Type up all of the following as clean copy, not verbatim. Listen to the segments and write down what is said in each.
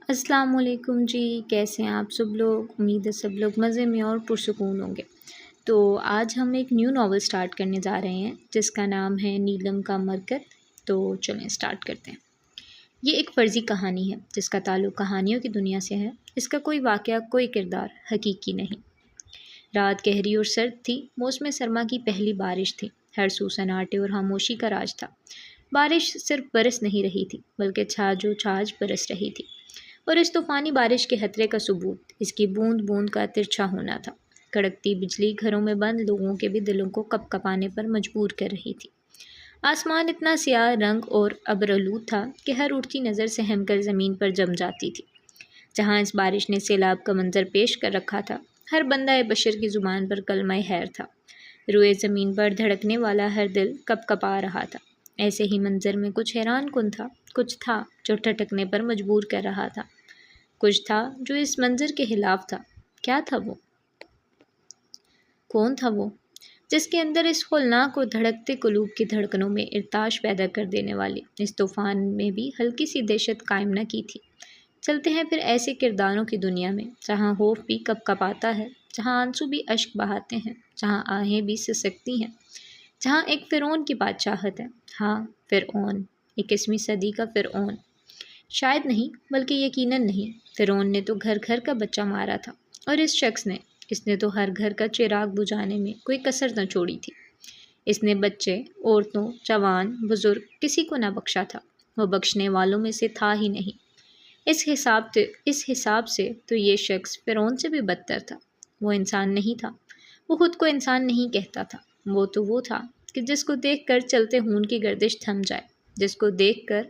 السلام علیکم جی، کیسے ہیں آپ سب لوگ؟ امید ہے سب لوگ مزے میں اور پرسکون ہوں گے۔ تو آج ہم ایک نیو ناول سٹارٹ کرنے جا رہے ہیں جس کا نام ہے نیلم کا مرکز۔ تو چلیں سٹارٹ کرتے ہیں۔ یہ ایک فرضی کہانی ہے جس کا تعلق کہانیوں کی دنیا سے ہے۔ اس کا کوئی واقعہ، کوئی کردار حقیقی نہیں۔ رات گہری اور سرد تھی، موسم سرما کی پہلی بارش تھی، ہر سو سناٹے اور خاموشی کا راج تھا۔ بارش صرف برس نہیں رہی تھی بلکہ چھاج برس رہی تھی، اور اس طوفانی بارش کے خطرے کا ثبوت اس کی بوند بوند کا ترچھا ہونا تھا۔ کڑکتی بجلی گھروں میں بند لوگوں کے بھی دلوں کو کپ کپانے پر مجبور کر رہی تھی۔ آسمان اتنا سیاہ رنگ اور ابرآلود تھا کہ ہر اٹھتی نظر سہم کر زمین پر جم جاتی تھی۔ جہاں اس بارش نے سیلاب کا منظر پیش کر رکھا تھا، ہر بندہ بشر کی زبان پر کلمہ خیر تھا۔ روئے زمین پر دھڑکنے والا ہر دل کپ کپا رہا تھا۔ ایسے ہی منظر میں کچھ حیران کن تھا، کچھ تھا جو ٹھٹکنے پر مجبور کر رہا تھا، کچھ تھا جو اس منظر کے خلاف تھا۔ کیا تھا وہ؟ کون تھا وہ جس کے اندر اس ہولناک اور دھڑکتے قلوب کی دھڑکنوں میں ارتعاش پیدا کر دینے والی اس طوفان میں بھی ہلکی سی دہشت قائم نہ کی تھی؟ چلتے ہیں پھر ایسے کرداروں کی دنیا میں جہاں خوف بھی کپ کپاتا ہے، جہاں آنسو بھی اشک بہاتے ہیں، جہاں آہیں بھی سسکتی ہیں، جہاں ایک فرعون کی بادشاہت ہے۔ ہاں، فرعون، 21ویں صدی کا فرعون۔ شاید نہیں، بلکہ یقیناً نہیں۔ فرعون نے تو گھر گھر کا بچہ مارا تھا، اور اس شخص نے تو ہر گھر کا چراغ بجھانے میں کوئی کسر نہ چھوڑی تھی۔ اس نے بچے، عورتوں، جوان، بزرگ، کسی کو نہ بخشا تھا۔ وہ بخشنے والوں میں سے تھا ہی نہیں۔ اس حساب سے تو یہ شخص فرعون سے بھی بدتر تھا۔ وہ انسان نہیں تھا، وہ خود کو انسان نہیں کہتا تھا۔ وہ تھا کہ جس کو دیکھ کر چلتے خون کی گردش تھم جائے، جس کو دیکھ کر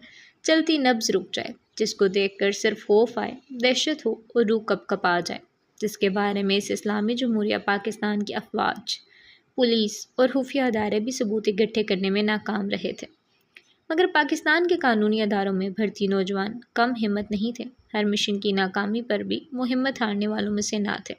چلتی نبض رک جائے، جس کو دیکھ کر صرف خوف آئے، دہشت ہو اور روح کپ کپا جائے، جس کے بارے میں اس اسلامی جمہوریہ پاکستان کی افواج، پولیس اور خفیہ ادارے بھی ثبوت اکٹھے کرنے میں ناکام رہے تھے۔ مگر پاکستان کے قانونی اداروں میں بھرتی نوجوان کم ہمت نہیں تھے۔ ہر مشن کی ناکامی پر بھی وہ ہمت ہارنے والوں میں سے نہ تھے۔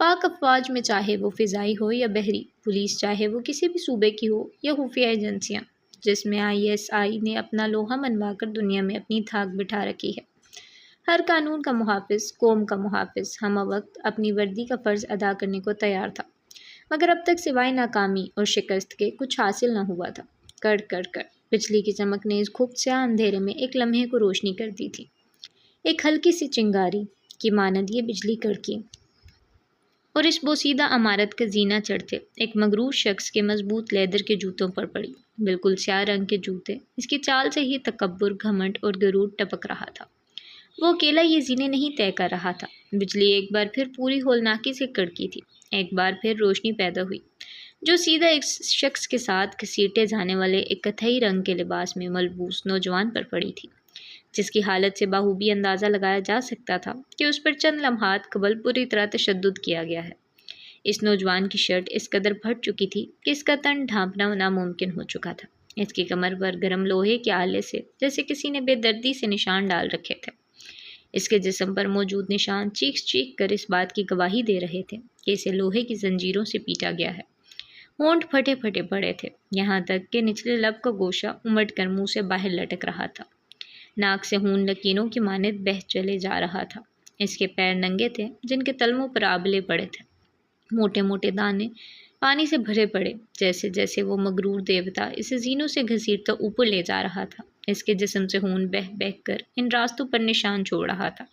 پاک افواج میں چاہے وہ فضائی ہو یا بحری، پولیس چاہے وہ کسی بھی صوبے کی ہو یا خفیہ ایجنسیاں، جس میں ISI نے اپنا لوہا منوا کر دنیا میں اپنی دھاک بٹھا رکھی ہے، ہر قانون کا محافظ، قوم کا محافظ ہمہ وقت اپنی وردی کا فرض ادا کرنے کو تیار تھا، مگر اب تک سوائے ناکامی اور شکست کے کچھ حاصل نہ ہوا تھا۔ کڑ کڑ کڑ بجلی کی چمک نے اس خفت سیاہ اندھیرے میں ایک لمحے کو روشنی کر دی تھی۔ ایک ہلکی سی چنگاری کی مانند یہ بجلی کڑکی اور اس بوسیدہ عمارت کا زینہ چڑھتے ایک مغرور شخص کے مضبوط لیدر کے جوتوں پر پڑی، بالکل سیاہ رنگ کے جوتے۔ اس کی چال سے ہی تکبر، گھمنڈ اور غرور ٹپک رہا تھا۔ وہ اکیلا یہ زینے نہیں طے کر رہا تھا۔ بجلی ایک بار پھر پوری ہولناکی سے کڑکی تھی، ایک بار پھر روشنی پیدا ہوئی جو سیدھا ایک شخص کے ساتھ گھسیٹے جانے والے ایک کتھئی رنگ کے لباس میں ملبوس نوجوان پر پڑی تھی، جس کی حالت سے بخوبی اندازہ لگایا جا سکتا تھا کہ اس پر چند لمحات قبل پوری طرح تشدد کیا گیا ہے۔ اس نوجوان کی شرٹ اس قدر پھٹ چکی تھی کہ اس کا تن ڈھانپنا ناممکن ہو چکا تھا۔ اس کی کمر پر گرم لوہے کے آلے سے جیسے کسی نے بے دردی سے نشان ڈال رکھے تھے۔ اس کے جسم پر موجود نشان چیخ چیخ کر اس بات کی گواہی دے رہے تھے کہ اسے لوہے کی زنجیروں سے پیٹا گیا ہے۔ ہونٹ پھٹے پھٹے پڑے تھے، یہاں تک کہ نچلے لب کا گوشہ امٹ کر منہ سے باہر لٹک رہا تھا۔ ناک سے خون لکیروں کی مانند بہہ چلے جا رہا تھا۔ اس کے پیر ننگے تھے جن کے تلموں پر آبلے پڑے تھے، موٹے موٹے دانے پانی سے بھرے پڑے۔ جیسے جیسے وہ مغرور دیوتا اسے زینوں سے گھسیٹتا اوپر لے جا رہا تھا، اس کے جسم سے خون بہہ بہہ کر ان راستوں پر نشان چھوڑ رہا تھا۔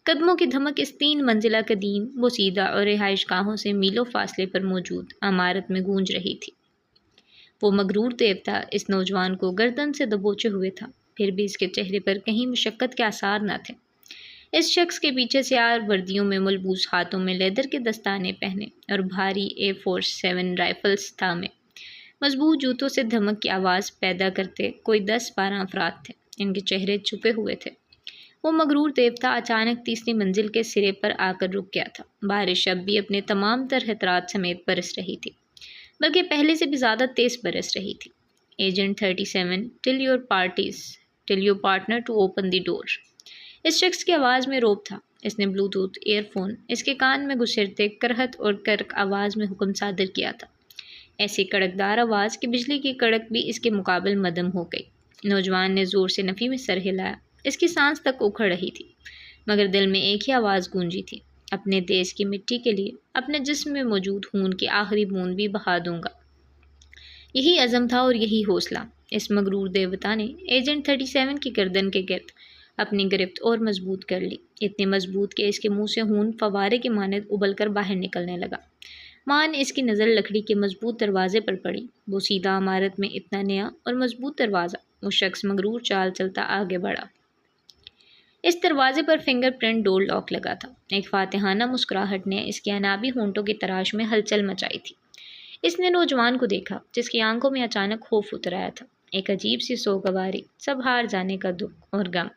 قدموں کی دھمک اس 3 منزلہ قدیم بوسیدہ اور رہائش گاہوں سے میلوں فاصلے پر موجود عمارت میں گونج رہی تھی۔ وہ مغرور دیوتا اس نوجوان کو گردن سے دبوچے ہوئے تھا، پھر بھی اس کے چہرے پر کہیں مشقت کے آثار نہ تھے۔ اس شخص کے پیچھے سیاہ وردیوں میں ملبوس، ہاتھوں میں لیدر کے دستانے پہنے اور بھاری AK-47 رائفلز تھامے، مضبوط جوتوں سے دھمک کی آواز پیدا کرتے کوئی 10-12 افراد تھے۔ ان کے چہرے چھپے ہوئے تھے۔ وہ مغرور دیوتا اچانک تیسری منزل کے سرے پر آ کر رک گیا تھا۔ بارش اب بھی اپنے تمام تر خطرات سمیت برس رہی تھی، بلکہ پہلے سے بھی زیادہ تیز برس رہی تھی۔ Agent 37 tell your partner to open the door. اس شخص کی آواز میں روب تھا۔ اس نے بلوٹوتھ ایئر فون اس کے کان میں گھسیٹتے کرہت اور کرک آواز میں حکم صادر کیا تھا، ایسی کڑکدار آواز کہ بجلی کی کڑک بھی اس کے مقابل مدھم ہو گئی۔ نوجوان نے زور سے نفی میں سر ہلایا اس کی سانس تک اکھڑ رہی تھی، مگر دل میں ایک ہی آواز گونجی تھی، اپنے دیش کی مٹی کے لیے اپنے جسم میں موجود خون کی آخری بوند بھی بہا دوں گا۔ یہی عزم تھا اور یہی حوصلہ۔ اس مغرور دیوتا نے ایجنٹ 37 کی گردن کے گرد اپنی گرفت اور مضبوط کر لی، اتنی مضبوط کہ اس کے منہ سے خون فوارے کی مانند ابل کر باہر نکلنے لگا۔ وہاں اس کی نظر لکڑی کے مضبوط دروازے پر پڑی، وہ سیدھا عمارت میں اتنا نیا اور مضبوط دروازہ۔ وہ شخص مغرور چال چلتا آگے بڑھا۔ اس دروازے پر فنگر پرنٹ ڈور لاک لگا تھا۔ ایک فاتحانہ مسکراہٹ نے اس کے انابی ہونٹوں کی تراش میں ہلچل مچائی تھی۔ اس نے نوجوان کو دیکھا جس کی آنکھوں میں اچانک خوف اتر آیا تھا، ایک عجیب سی سوگواری، سب ہار جانے کا دکھ اور غم۔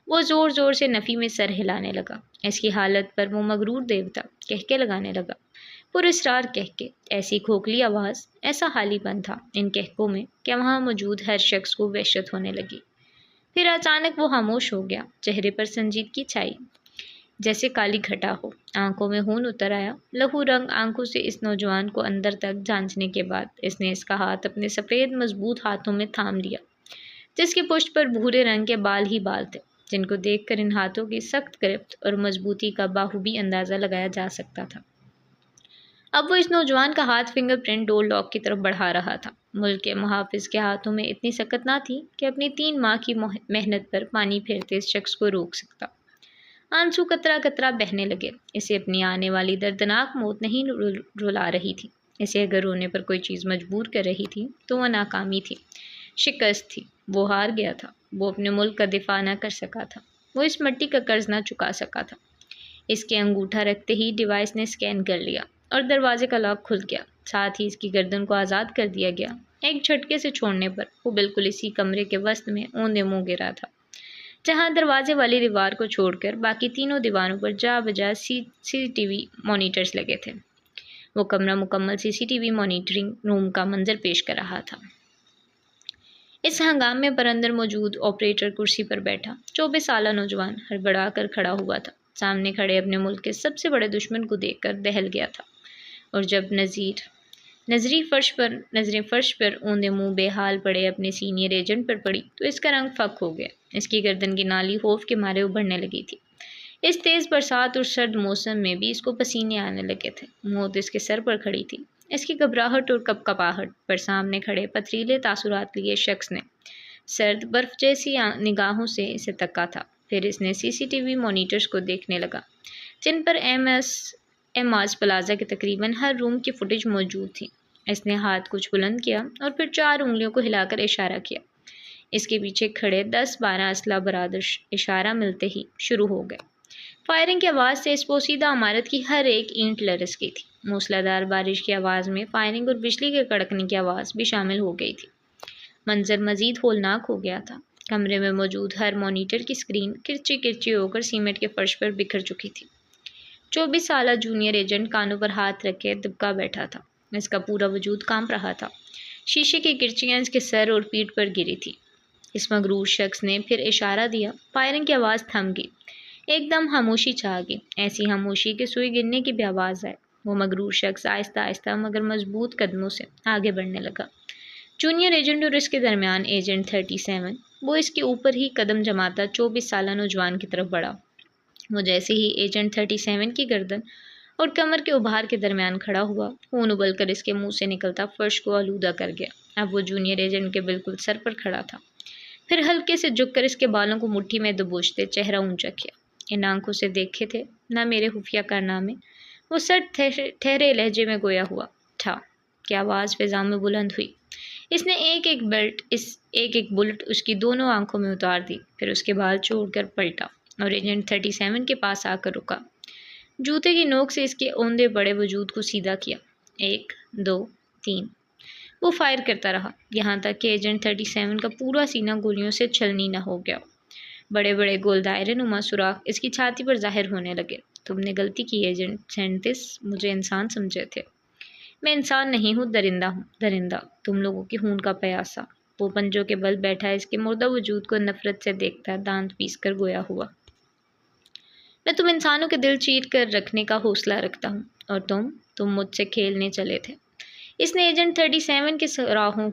وہ زور زور سے نفی میں سر ہلانے لگا۔ اس کی حالت پر وہ مغرور دیوتا کہکے لگانے لگا، پر اسرار کہکے، ایسی کھوکھلی آواز، ایسا حالی پن تھا ان کہکوں میں کہ وہاں موجود ہر شخص کو وحشت ہونے لگی۔ پھر اچانک وہ خاموش ہو گیا، چہرے پر سنجیدگی چھائی جیسے کالی گھٹا ہو، آنکھوں میں خون اتر آیا، لہو رنگ آنکھوں سے اس نوجوان کو اندر تک جانچنے کے بعد اس نے اس کا ہاتھ اپنے سفید مضبوط ہاتھوں میں تھام لیا، جس کے پشت پر بھورے رنگ کے بال ہی بال تھے، جن کو دیکھ کر ان ہاتھوں کی سخت گرفت اور مضبوطی کا بخوبی اندازہ لگایا جا سکتا تھا۔ اب وہ اس نوجوان کا ہاتھ فنگر پرنٹ ڈور لاک کی طرف بڑھا رہا تھا۔ ملک کے محافظ کے ہاتھوں میں اتنی سکت نہ تھی کہ اپنی 3 ماہ کی محنت پر پانی پھیرتے اس شخص کو روک سکتا۔ آنسو قطرہ قطرہ بہنے لگے۔ اسے اپنی آنے والی دردناک موت نہیں رلا رہی تھی، اسے اگر رونے پر کوئی چیز مجبور کر رہی تھی تو وہ ناکامی تھی، شکست تھی۔ وہ ہار گیا تھا، وہ اپنے ملک کا دفاع نہ کر سکا تھا، وہ اس مٹی کا قرض نہ چکا سکا تھا۔ اس کے انگوٹھا رکھتے ہی ڈیوائس نے اسکین کر لیا اور دروازے کا لاک کھل گیا، ساتھ ہی اس کی گردن کو آزاد کر دیا گیا۔ ایک جھٹکے سے چھوڑنے پر وہ بالکل اسی کمرے کے وسط میں اوندے منہ گرا تھا، جہاں دروازے والی دیوار کو چھوڑ کر باقی تینوں دیواروں پر جا بجا سی ٹی وی مانیٹرز لگے تھے۔ وہ کمرہ مکمل CCTV مانیٹرنگ روم کا منظر پیش کر رہا تھا۔ اس ہنگامے پر اندر موجود آپریٹر کرسی پر بیٹھا 24 سالہ نوجوان ہڑبڑا کر کھڑا ہوا تھا، سامنے کھڑے اپنے ملک کے سب سے بڑے دشمن کو دیکھ کر دہل گیا تھا، اور جب نظریں فرش پر اوندے منہ بے حال پڑے اپنے سینئر ایجنٹ پر پڑی تو اس کا رنگ فک ہو گیا۔ اس کی گردن کی نالی خوف کے مارے ابھرنے لگی تھی۔ اس تیز برسات اور سرد موسم میں بھی اس کو پسینے آنے لگے تھے۔ موت اس کے سر پر کھڑی تھی۔ اس کی گھبراہٹ اور کپکپاہٹ پر سامنے کھڑے پتھریلے تاثرات لیے شخص نے سرد برف جیسی نگاہوں سے اسے تکا تھا۔ پھر اس نے CCTV مانیٹرز کو دیکھنے لگا، جن پر ایم آز پلازا کے تقریباً ہر روم کی فوٹیج موجود تھی۔ اس نے ہاتھ کچھ بلند کیا اور پھر 4 انگلیوں کو ہلا کر اشارہ کیا۔ اس کے پیچھے کھڑے 10-12 اسلحہ برادر اشارہ ملتے ہی شروع ہو گئے۔ فائرنگ کی آواز سے اس پوشیدہ عمارت کی ہر ایک اینٹ لرز گئی تھی۔ موسلا دھار بارش کی آواز میں فائرنگ اور بجلی کے کڑکنے کی آواز بھی شامل ہو گئی تھی۔ منظر مزید ہولناک ہو گیا تھا۔ کمرے میں موجود ہر مانیٹر کی اسکرین کرچی کرچی ہو کر سیمنٹ کے فرش پر بکھر چکی تھی۔ 24 سالہ جونیئر ایجنٹ کانوں پر ہاتھ رکھے دبکا بیٹھا تھا، اس کا پورا وجود کانپ رہا تھا۔ شیشے کی کرچیاں اس کے سر اور پیٹھ پر گری تھی۔ اس مغرور شخص نے پھر اشارہ دیا۔ فائرنگ کی آواز تھم گئی، ایک دم خاموشی چھا گئی، ایسی خاموشی کہ سوئی گرنے کی بھی آواز آئے۔ وہ مغرور شخص آہستہ آہستہ مگر مضبوط قدموں سے آگے بڑھنے لگا۔ جونیئر ایجنٹ اور اس کے درمیان ایجنٹ 37، وہ اس کے اوپر ہی قدم جماتا 24 سالہ نوجوان کی طرف بڑھا۔ وہ جیسے ہی ایجنٹ 37 کی گردن اور کمر کے ابھار کے درمیان کھڑا ہوا، خون ابل کر اس کے منہ سے نکلتا فرش کو آلودہ کر گیا۔ اب وہ جونیئر ایجنٹ کے بالکل سر پر کھڑا تھا، پھر ہلکے سے جھک کر اس کے بالوں کو مٹھی میں دبوچتے چہرہ اونچا کیا۔ ان آنکھوں سے دیکھے تھے نہ میرے خفیہ کارنامے، وہ سرد ٹھہرے لہجے میں گویا ہوا تھا کہ آواز فضا میں بلند ہوئی۔ اس نے ایک ایک بلٹ اس کی دونوں آنکھوں میں اتار دی، پھر اس کے بال چھوڑ کر پلٹا اور ایجنٹ 37 کے پاس آ کر رکا۔ جوتے کی نوک سے اس کے اوندے بڑے وجود کو سیدھا کیا۔ 1 2 3 وہ فائر کرتا رہا، یہاں تک کہ ایجنٹ 37 کا پورا سینہ گولیوں سے چھلنی نہ ہو گیا۔ بڑے بڑے گول دائرے نما سوراخ اس کی چھاتی پر ظاہر ہونے لگے۔ تم نے غلطی کی ایجنٹ 37، مجھے انسان سمجھے تھے۔ میں انسان نہیں ہوں، درندہ ہوں، درندہ، تم لوگوں کی خون کا پیاسا۔ وہ پنجوں کے بل بیٹھا اس کے مردہ وجود کو نفرت سے دیکھتا دانت پیس کر گویا ہوا، میں تم انسانوں کے دل چیر کر رکھنے کا حوصلہ رکھتا ہوں، اور تم مجھ سے کھیلنے چلے تھے۔ اس نے ایجنٹ 37 کے سراہوں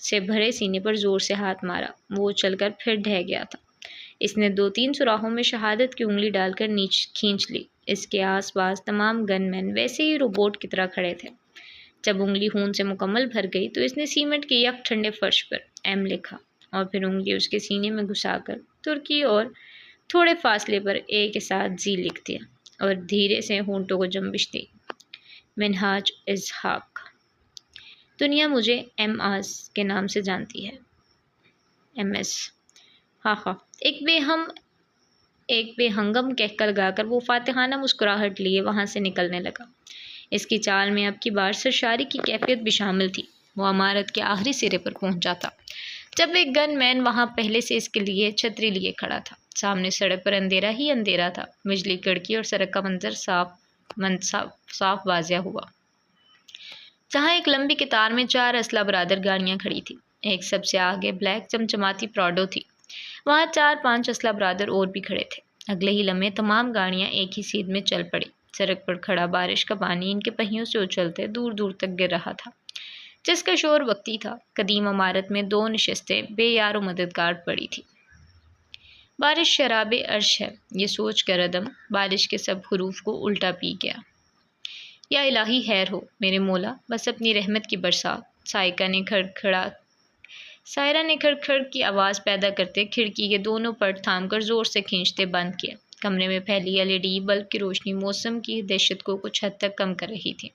سے بھرے سینے پر زور سے ہاتھ مارا، وہ اچھل کر پھر ڈھہ گیا تھا۔ اس نے 2-3 سوراخوں میں شہادت کی انگلی ڈال کر کھینچ لی۔ اس کے آس پاس تمام گن مین ویسے ہی روبوٹ کی طرح کھڑے تھے۔ جب انگلی خون سے مکمل بھر گئی تو اس نے سیمنٹ کے یک ٹھنڈے فرش پر ایم لکھا اور پھر انگلی اس کے سینے میں گھسا کر ترکی اور تھوڑے فاصلے پر اے کے ساتھ زی لکھ دیا اور دھیرے سے ہونٹوں کو جنبش دی۔ منہاج اسحاق۔ دنیا مجھے ایم آز کے نام سے جانتی ہے۔ M S. ہاں ہاں۔ ایک بے ہنگم کہکا لگا کر وہ فاتحانہ مسکراہٹ لیے وہاں سے نکلنے لگا۔ اس کی چال میں اب کی بار سرشاری کی کیفیت بھی شامل تھی۔ وہ عمارت کے آخری سرے پر پہنچا تھا جب ایک گن مین وہاں پہلے سے اس کے لیے چھتری لیے کھڑا تھا۔ سامنے سڑک پر اندھیرا ہی اندھیرا تھا۔ بجلی کڑکی اور سڑک کا منظر صاف واضح ہوا۔ جہاں ایک لمبی قطار میں 4 اسلحہ برادر گاڑیاں کھڑی تھیں، ایک سب سے آگے بلیک چمچماتی پراڈو تھی، وہاں 4-5 اسلحہ برادر اور بھی کھڑے تھے۔ اگلے ہی لمحے تمام گاڑیاں ایک ہی سیدھ میں چل پڑی۔ سڑک پر کھڑا بارش کا پانی ان کے پہیوں سے اچھلتے دور دور تک گر رہا تھا، جس کا شور وقتی تھا۔ قدیم عمارت میں 2 نشستیں بے یار و مددگار پڑی تھی۔ بارش شراب عرش ہے، یہ سوچ کر عدم بارش کے سب حروف کو الٹا پی گیا۔ یا الہی خیر ہو میرے مولا، بس اپنی رحمت کی برسات۔ سائرہ نے کھڑ کی آواز پیدا کرتے کھڑکی کے دونوں پٹ تھام کر زور سے کھینچتے بند کیا۔ کمرے میں پھیلی LED بلب کی روشنی موسم کی دہشت کو کچھ حد تک کم کر رہی تھی۔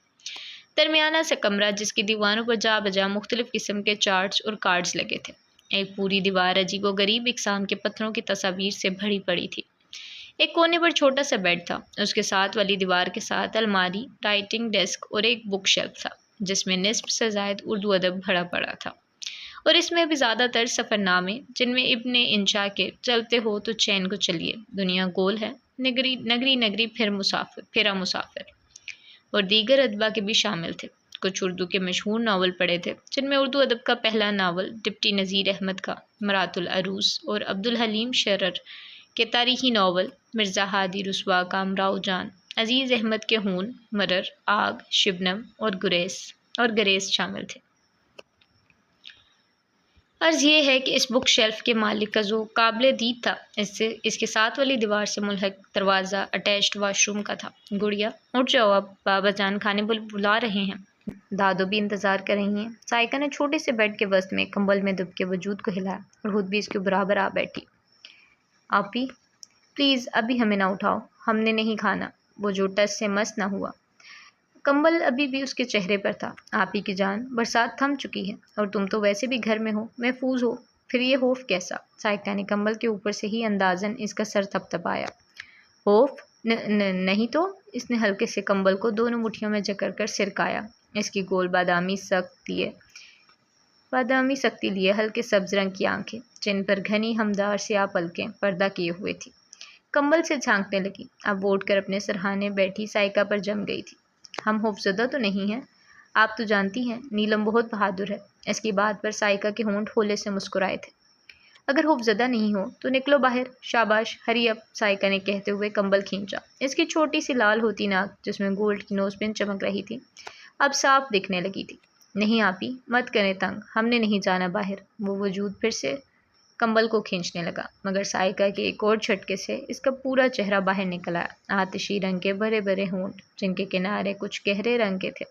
درمیانہ سا کمرہ جس کی دیواروں پر جا بجا مختلف قسم کے چارٹس اور کارڈز لگے تھے۔ ایک پوری دیوار عجیب و غریب اقسام کے پتھروں کی تصاویر سے بھری پڑی تھی۔ ایک کونے پر چھوٹا سا بیڈ تھا، اس کے ساتھ والی دیوار کے ساتھ الماری، رائٹنگ ڈیسک اور ایک بک شیلف تھا جس میں نصف سے زائد اردو ادب بھرا پڑا تھا، اور اس میں بھی زیادہ تر سفر نامے جن میں ابن انشا کے چلتے ہو تو چین کو چلیے، دنیا گول ہے، نگری پھرا مسافر اور دیگر ادبا کے بھی شامل تھے۔ کچھ اردو کے مشہور ناول پڑھے تھے جن میں اردو ادب کا پہلا ناول ڈپٹی نذیر احمد کا مرات العروس اور عبدالحلیم شرر کے تاریخی ناول مرزا ہادی رسوا کا امراؤ جان، عزیز احمد کے ہون، مرر، آگ، شبنم اور گریز شامل تھے۔ عرض یہ ہے کہ اس بک شیلف کے مالک کا ذوق قابل دید تھا۔ اس کے ساتھ والی دیوار سے ملحق دروازہ اٹیچڈ واش روم کا تھا۔ گڑیا اٹھ جاؤ، اب بابا جان کھانے بلا رہے ہیں۔ دادو بھی انتظار کر رہی ہیں۔ سائیکا نے چھوٹے سے بیڈ کے وسط میں کمبل میں دب کے وجود کو ہلایا اور خود بھی اس کے برابر آ بیٹھی۔ آپی پلیز ابھی ہمیں نہ اٹھاؤ، ہم نے نہیں کھانا۔ وہ جو ٹس سے مس نہ ہوا۔ کمبل ابھی بھی اس کے چہرے پر تھا۔ آپی کی جان، برسات تھم چکی ہے اور تم تو ویسے بھی گھر میں ہو، محفوظ ہو، پھر یہ خوف کیسا؟ سائیکا نے کمبل کے اوپر سے ہی اندازاً اس کا سر تھپتھپایا۔ خوف؟ نہیں تو۔ اس نے ہلکے سے کمبل کو دونوں مٹھیوں میں جکڑ کر سرکایا۔ اس کی گول بادامی سکتی لیے ہلکے سبز رنگ کی آنکھیں جن پر گھنی ہمدار سیاہ پلکیں پردہ کیے ہوئے تھی کمبل سے جھانکنے لگی۔ اب وہ اٹھ کر اپنے سرہانے بیٹھی سائیکا پر جم گئی تھی۔ ہم خوفزدہ تو نہیں ہیں؟ آپ تو جانتی ہیں نیلم بہت بہادر ہے۔ اس کی بات پر سائیکا کے ہونٹ ہولے سے مسکرائے تھے۔ اگر خوفزدہ نہیں ہو تو نکلو باہر، شاباش، ہری اپ، سائیکا نے کہتے ہوئے کمبل کھینچا۔ اس کی چھوٹی سی لال ہوتی ناک جس میں گولڈ کی نوز پن چمک رہی تھی اب صاف دکھنے لگی تھی۔ نہیں آپی، مت کریں تنگ، ہم نے نہیں جانا باہر۔ وہ وجود پھر سے کمبل کو کھینچنے لگا، مگر سائیکا کے ایک اور جھٹکے سے اس کا پورا چہرہ باہر نکل آیا۔ آتشی رنگ کے بڑے بڑے ہونٹ جن کے کنارے کچھ گہرے رنگ کے تھے،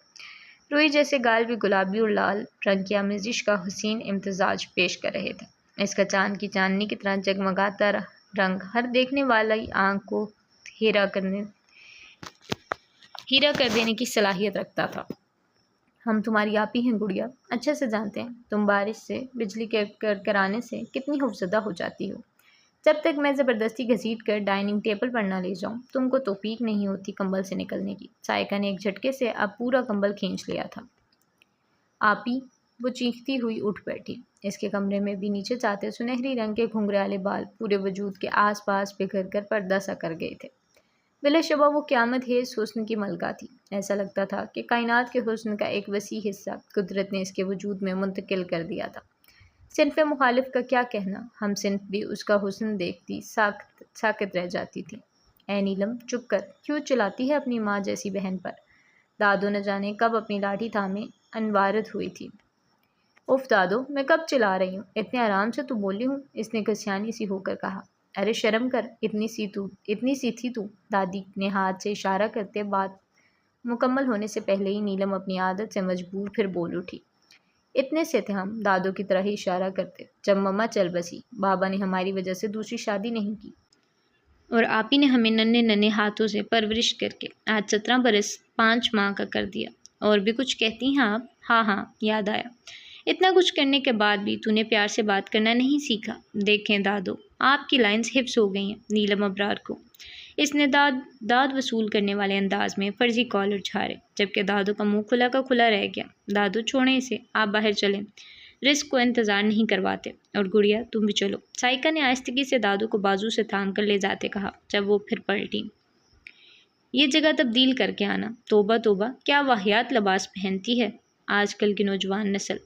روئی جیسے گال بھی گلابی اور لال رنگ کی آمیزش کا حسین امتزاج پیش کر رہے تھے۔ اس کا چاند کی چاندنی کی طرح جگمگاتا رنگ ہر دیکھنے والی آنکھ کو ہیرا کر دینے کی صلاحیت رکھتا تھا۔ ہم تمہاری آپی ہیں گڑیا، اچھے سے جانتے ہیں تم بارش سے، بجلی کے کڑکڑانے سے کتنی خوفزدہ ہو جاتی ہو۔ جب تک میں زبردستی گھسیٹ کر ڈائننگ ٹیبل پر نہ لے جاؤں تم کو توفیق نہیں ہوتی کمبل سے نکلنے کی۔ سائیکا نے ایک جھٹکے سے اب پورا کمبل کھینچ لیا تھا۔ آپی، وہ چیختی ہوئی اٹھ بیٹھی۔ اس کے کمرے میں بھی نیچے جاتے سنہری رنگ کے گھنگھریالے بال پورے وجود کے آس پاس بکھر کر پردہ سا کر گئے تھے۔ بلا شبہ وہ قیامت خیز حسن کی ملکہ تھی۔ ایسا لگتا تھا کہ کائنات کے حسن کا ایک وسیع حصہ قدرت نے اس کے وجود میں منتقل کر دیا تھا۔ صنف مخالف کا کیا کہنا، ہم صنف بھی اس کا حسن دیکھتی ساکت رہ جاتی تھی۔ اے نیلم، چپ کر، کیوں چلاتی ہے اپنی ماں جیسی بہن پر؟ دادو نہ جانے کب اپنی لاٹھی تھامے انوارت ہوئی تھی۔ اف دادو، میں کب چلا رہی ہوں، اتنے آرام سے تو بولی ہوں، اس نے گھسیانی سی ہو کر کہا۔ ارے شرم کر، اتنی سی تھی تو، دادی نے ہاتھ سے اشارہ کرتے بات مکمل ہونے سے پہلے ہی نیلم اپنی عادت سے مجبور پھر بول اٹھی۔ اتنے سے تھے ہم، دادو کی طرح ہی اشارہ کرتے، جب مما چل بسی۔ بابا نے ہماری وجہ سے دوسری شادی نہیں کی، اور آپ ہی نے ہمیں ننھے ننھے ہاتھوں سے پرورش کر کے آج 17 برس 5 ماہ کا کر دیا۔ اور بھی کچھ کہتی ہیں آپ؟ ہاں ہاں، یاد آیا۔ اتنا کچھ کرنے کے بعد بھی تو نے پیار سے بات کرنا نہیں سیکھا۔ دیکھیں دادو، آپ کی لائنز حفظ ہو گئی ہیں۔ نیلم ابرار کو اس نے داد وصول کرنے والے انداز میں فرضی کالر جھاڑے، جبکہ دادو کا منہ کھلا کا کھلا رہ گیا۔ دادو چھوڑیں اسے، آپ باہر چلیں، رزق کو انتظار نہیں کرواتے۔ اور گڑیا تم بھی چلو، سائیکا نے آہستگی سے دادو کو بازو سے تھام کر لے جاتے کہا، جب وہ پھر پلٹی۔ یہ جگہ تبدیل کر کے آنا، توبہ توبہ، کیا واہیات لباس پہنتی ہے آج کل کی نوجوان نسل۔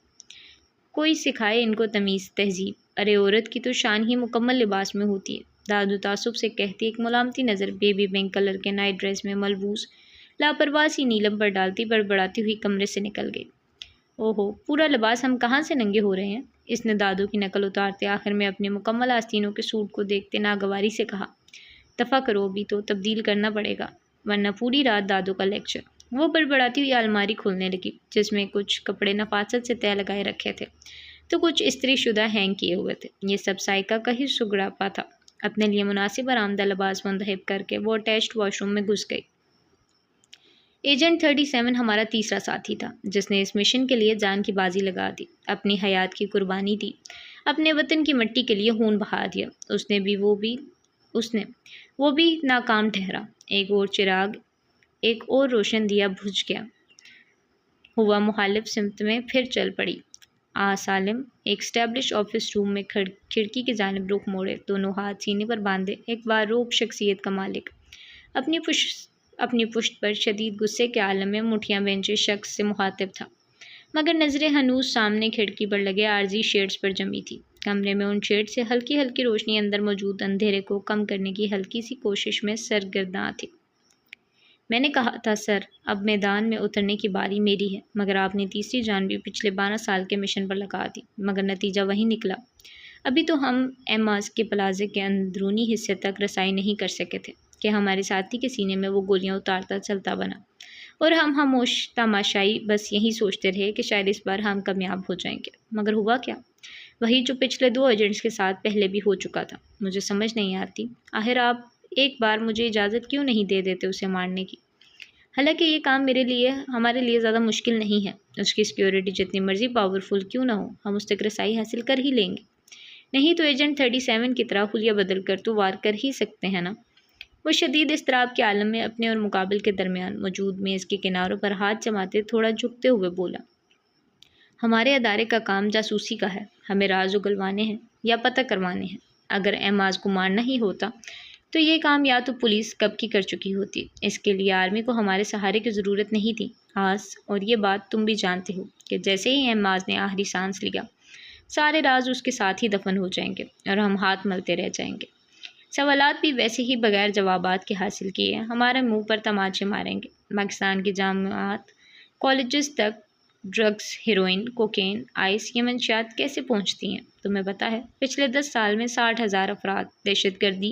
کوئی سکھائے ان کو تمیز تہذیب۔ ارے عورت کی تو شان ہی مکمل لباس میں ہوتی ہے، دادو تعصب سے کہتی، ایک ملامتی نظر بیبی پنک کلر کے نائٹ ڈریس میں ملبوس لاپرواہ سی نیلم پر ڈالتی بڑبڑاتی ہوئی کمرے سے نکل گئی۔ اوہو، پورا لباس ہم کہاں سے ننگے ہو رہے ہیں؟ اس نے دادو کی نقل اتارتے آخر میں اپنے مکمل آستینوں کے سوٹ کو دیکھتے ناگواری سے کہا، دفع کرو، ابھی تو تبدیل کرنا پڑے گا، ورنہ پوری رات دادو کا لیکچر۔ وہ بڑبڑاتی ہوئی الماری کھولنے لگی، جس میں کچھ کپڑے نفاست سے تہہ لگائے رکھے تھے تو کچھ استری شدہ ہینگ کیے ہوئے تھے۔ یہ سب سائیکا کا ہی سگڑاپا تھا۔ اپنے لیے مناسب آرامدہ لباس منتخب کر کے وہ اٹیچڈ واش روم میں گھس گئی۔ ایجنٹ 37 ہمارا تیسرا ساتھی تھا، جس نے اس مشن کے لیے جان کی بازی لگا دی، اپنی حیات کی قربانی دی، اپنے وطن کی مٹی کے لیے خون بہا دیا۔ اس نے وہ بھی ناکام ٹھہرا۔ ایک اور روشن دیا بجھ گیا ہوا مخالف سمت میں پھر چل پڑی۔ سالم ایک اسٹیبلش آفس روم میں کھڑکی کی جانب رخ موڑے، دونوں ہاتھ سینے پر باندھے، ایک باروک شخصیت کا مالک اپنی پشت پر شدید غصے کے عالم میں مٹھیاں بھینچے شخص سے مخاطب تھا، مگر نظریں ہنوز سامنے کھڑکی پر لگے عارضی شیڈز پر جمی تھی۔ کمرے میں ان شیڈ سے ہلکی ہلکی روشنی اندر موجود اندھیرے کو کم کرنے کی ہلکی سی کوشش میں سرگرداں تھی۔ میں نے کہا تھا سر، اب میدان میں اترنے کی باری میری ہے، مگر آپ نے تیسری جان بھی پچھلے 12 سال کے مشن پر لگا دی، مگر نتیجہ وہی نکلا۔ ابھی تو ہم ایماز کے پلازے کے اندرونی حصے تک رسائی نہیں کر سکے تھے کہ ہمارے ساتھی کے سینے میں وہ گولیاں اتارتا چلتا بنا، اور ہم خاموش تماشائی بس یہی سوچتے رہے کہ شاید اس بار ہم کامیاب ہو جائیں گے۔ مگر ہوا کیا؟ وہی جو پچھلے 2 ایجنٹس کے ساتھ پہلے بھی ہو چکا تھا۔ مجھے سمجھ نہیں آتی، آخر آپ ایک بار مجھے اجازت کیوں نہیں دے دیتے اسے مارنے کی؟ حالانکہ یہ کام ہمارے لیے زیادہ مشکل نہیں ہے، اس کی سیکیورٹی جتنی مرضی پاورفل کیوں نہ ہو، ہم اس تک رسائی حاصل کر ہی لیں گے۔ نہیں تو ایجنٹ 37 کی طرح حلیہ بدل کر تو وار کر ہی سکتے ہیں نا؟ وہ شدید اضطراب کے عالم میں اپنے اور مقابل کے درمیان موجود میز کے کناروں پر ہاتھ جماتے تھوڑا جھکتے ہوئے بولا، ہمارے ادارے کا کام جاسوسی کا ہے، ہمیں راز اگلوانے ہیں یا پتہ کروانے ہیں۔ اگر ایماز کو مارنا ہی ہوتا تو یہ کام یا تو پولیس کب کی کر چکی ہوتی، اس کے لیے آرمی کو ہمارے سہارے کی ضرورت نہیں تھی۔ اور یہ بات تم بھی جانتے ہو کہ جیسے ہی ایماز نے آخری سانس لیا، سارے راز اس کے ساتھ ہی دفن ہو جائیں گے اور ہم ہاتھ ملتے رہ جائیں گے۔ سوالات بھی ویسے ہی بغیر جوابات کے حاصل کیے ہمارے منہ پر تماچے ماریں گے۔ پاکستان کی جامعات، کالجز تک ڈرگز، ہیروئن، کوکین، آئس، یہ منشیات کیسے پہنچتی ہیں؟ تمہیں پتہ ہے پچھلے 10 سال میں 60,000 افراد دہشت گردی،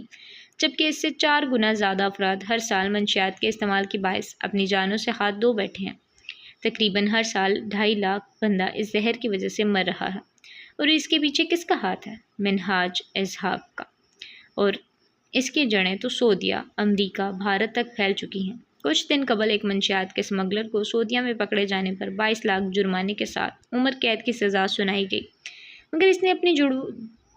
جبکہ اس سے 4 گنا زیادہ افراد ہر سال منشیات کے استعمال کے باعث اپنی جانوں سے ہاتھ دھو بیٹھے ہیں۔ تقریباً ہر سال 2.5 لاکھ بندہ اس زہر کی وجہ سے مر رہا ہے، اور اس کے پیچھے کس کا ہاتھ ہے؟ منہاج اسحاق کا، اور اس کی جڑیں تو سعودیہ، امریکہ، بھارت تک پھیل چکی ہیں۔ کچھ دن قبل ایک منشیات کے اسمگلر کو سعودیہ میں پکڑے جانے پر 22 لاکھ جرمانے کے ساتھ عمر قید کی سزا سنائی گئی، مگر اس نے اپنی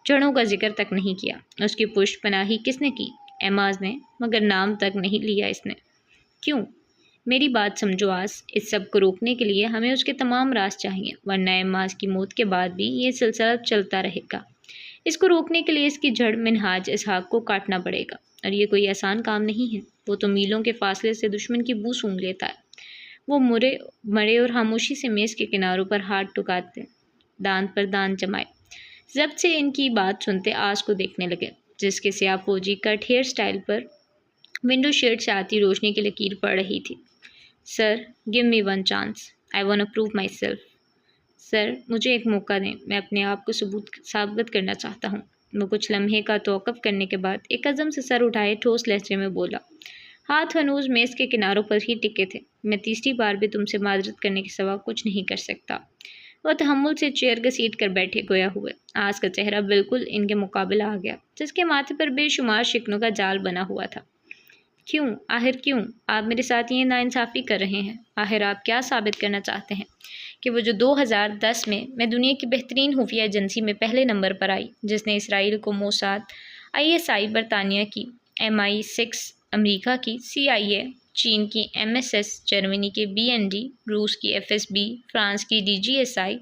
جڑوں کا ذکر تک نہیں کیا۔ اس کی پشت پناہی کس نے کی؟ ایماز نے، مگر نام تک نہیں لیا اس نے۔ کیوں؟ میری بات سمجھو آس، اس سب کو روکنے کے لیے ہمیں اس کے تمام راز چاہیے، ورنہ ایماز کی موت کے بعد بھی یہ سلسلہ چلتا رہے گا۔ اس کو روکنے کے لیے اس کی جڑ منہاج اسحاق کو کاٹنا پڑے گا، اور یہ کوئی آسان کام نہیں ہے۔ وہ تو میلوں کے فاصلے سے دشمن کی بو سونگھ لیتا ہے۔ وہ مرے اور خاموشی سے میز کے کناروں پر ہاتھ ٹکاتے، دانت پر دانت جمائے، ضبط سے ان کی بات سنتے آس کو دیکھنے لگے، جس کے سیاہ فوجی کٹ ہیئر سٹائل پر ونڈو شیڈ سے آتی روشنی کی لکیر پڑ رہی تھی۔ Sir, give me one chance, I want to prove myself. Sir, مجھے ایک موقع دیں، میں اپنے آپ کو ثابت کرنا چاہتا ہوں۔ وہ کچھ لمحے کا توقف کرنے کے بعد ایک عزم سے سر اٹھائے ٹھوس لہجے میں بولا، ہاتھ ہنوز میز کے کناروں پر ہی ٹکے تھے، میں تیسری بار بھی تم سے معذرت کرنے کے سوا کچھ نہیں کر سکتا۔ وہ تحمل سے چیئر گھسیٹ کر بیٹھے گویا ہوئے۔ آس کا چہرہ بالکل ان کے مقابل آ گیا، جس کے ماتھے پر بے شمار شکنوں کا جال بنا ہوا تھا۔ کیوں؟ آخر کیوں؟ آپ میرے ساتھ یہ ناانصافی کر رہے ہیں؟ آخر آپ کیا ثابت کرنا چاہتے ہیں؟ کہ وہ جو 2010 میں دنیا کی بہترین خفیہ ایجنسی میں پہلے نمبر پر آئی، جس نے اسرائیل کو موساد، ISI برطانیہ کی، MI6 امریکہ کی، CIA چین کی، MSS جرمنی کے BND، روس کی FSB، فرانس کی DGSI،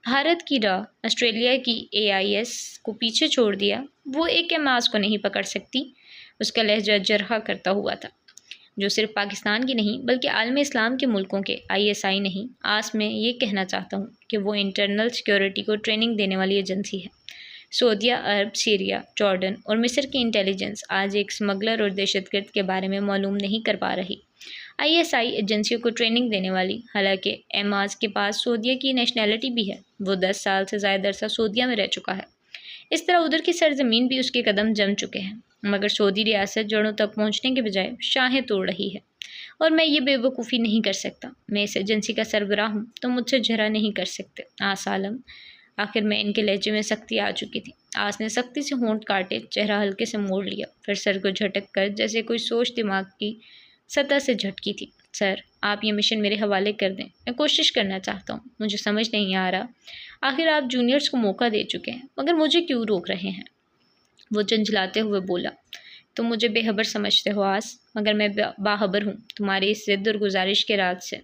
بھارت کی RA، آسٹریلیا کی AIS کو پیچھے چھوڑ دیا، وہ ایک ایماز کو نہیں پکڑ سکتی۔ اس کا لہجہ جرحا کرتا ہوا تھا، جو صرف پاکستان کی نہیں بلکہ عالم اسلام کے ملکوں کے ISI نہیں۔ آج میں یہ کہنا چاہتا ہوں کہ وہ انٹرنل سیکیورٹی کو ٹریننگ دینے والی ایجنسی ہے۔ سعودیہ عرب، سیریا، جارڈن اور مصر کی انٹیلیجنس آج ایک اسمگلر اور دہشت گرد کے بارے میں معلوم نہیں کر پا رہی۔ ISI ایجنسیوں کو ٹریننگ دینے والی، حالانکہ ایماز کے پاس سعودیہ کی نیشنلٹی بھی ہے، وہ 10 سال سے زائد عرصہ سعودیہ میں رہ چکا ہے۔ اس طرح ادھر کی سرزمین بھی اس کے قدم جم چکے ہیں، مگر سعودی ریاست جڑوں تک پہنچنے کے بجائے شاہیں توڑ رہی ہے، اور میں یہ بے وقوفی نہیں کر سکتا۔ میں اس ایجنسی کا سربراہ ہوں، تو مجھ سے جھرا نہیں کر سکتے۔ آس عالم، آخر میں ان کے لہجے میں سختی آ چکی تھی۔ آس نے سختی سے ہونٹ کاٹے، چہرہ ہلکے سے موڑ لیا، پھر سر کو جھٹک کر جیسے کوئی سوچ دماغ کی سطح سے جھٹکی تھی۔ سر، آپ یہ مشن میرے حوالے کر دیں، میں کوشش کرنا چاہتا ہوں۔ مجھے سمجھ نہیں آ رہا، آخر آپ جونیئرز کو موقع دے چکے ہیں، مگر مجھے کیوں روک رہے ہیں؟ وہ جھنجھلاتے ہوئے بولا، تم مجھے بے خبر سمجھتے ہو آس، مگر میں باخبر ہوں تمہاری اس ضد اور گزارش کے راز سے۔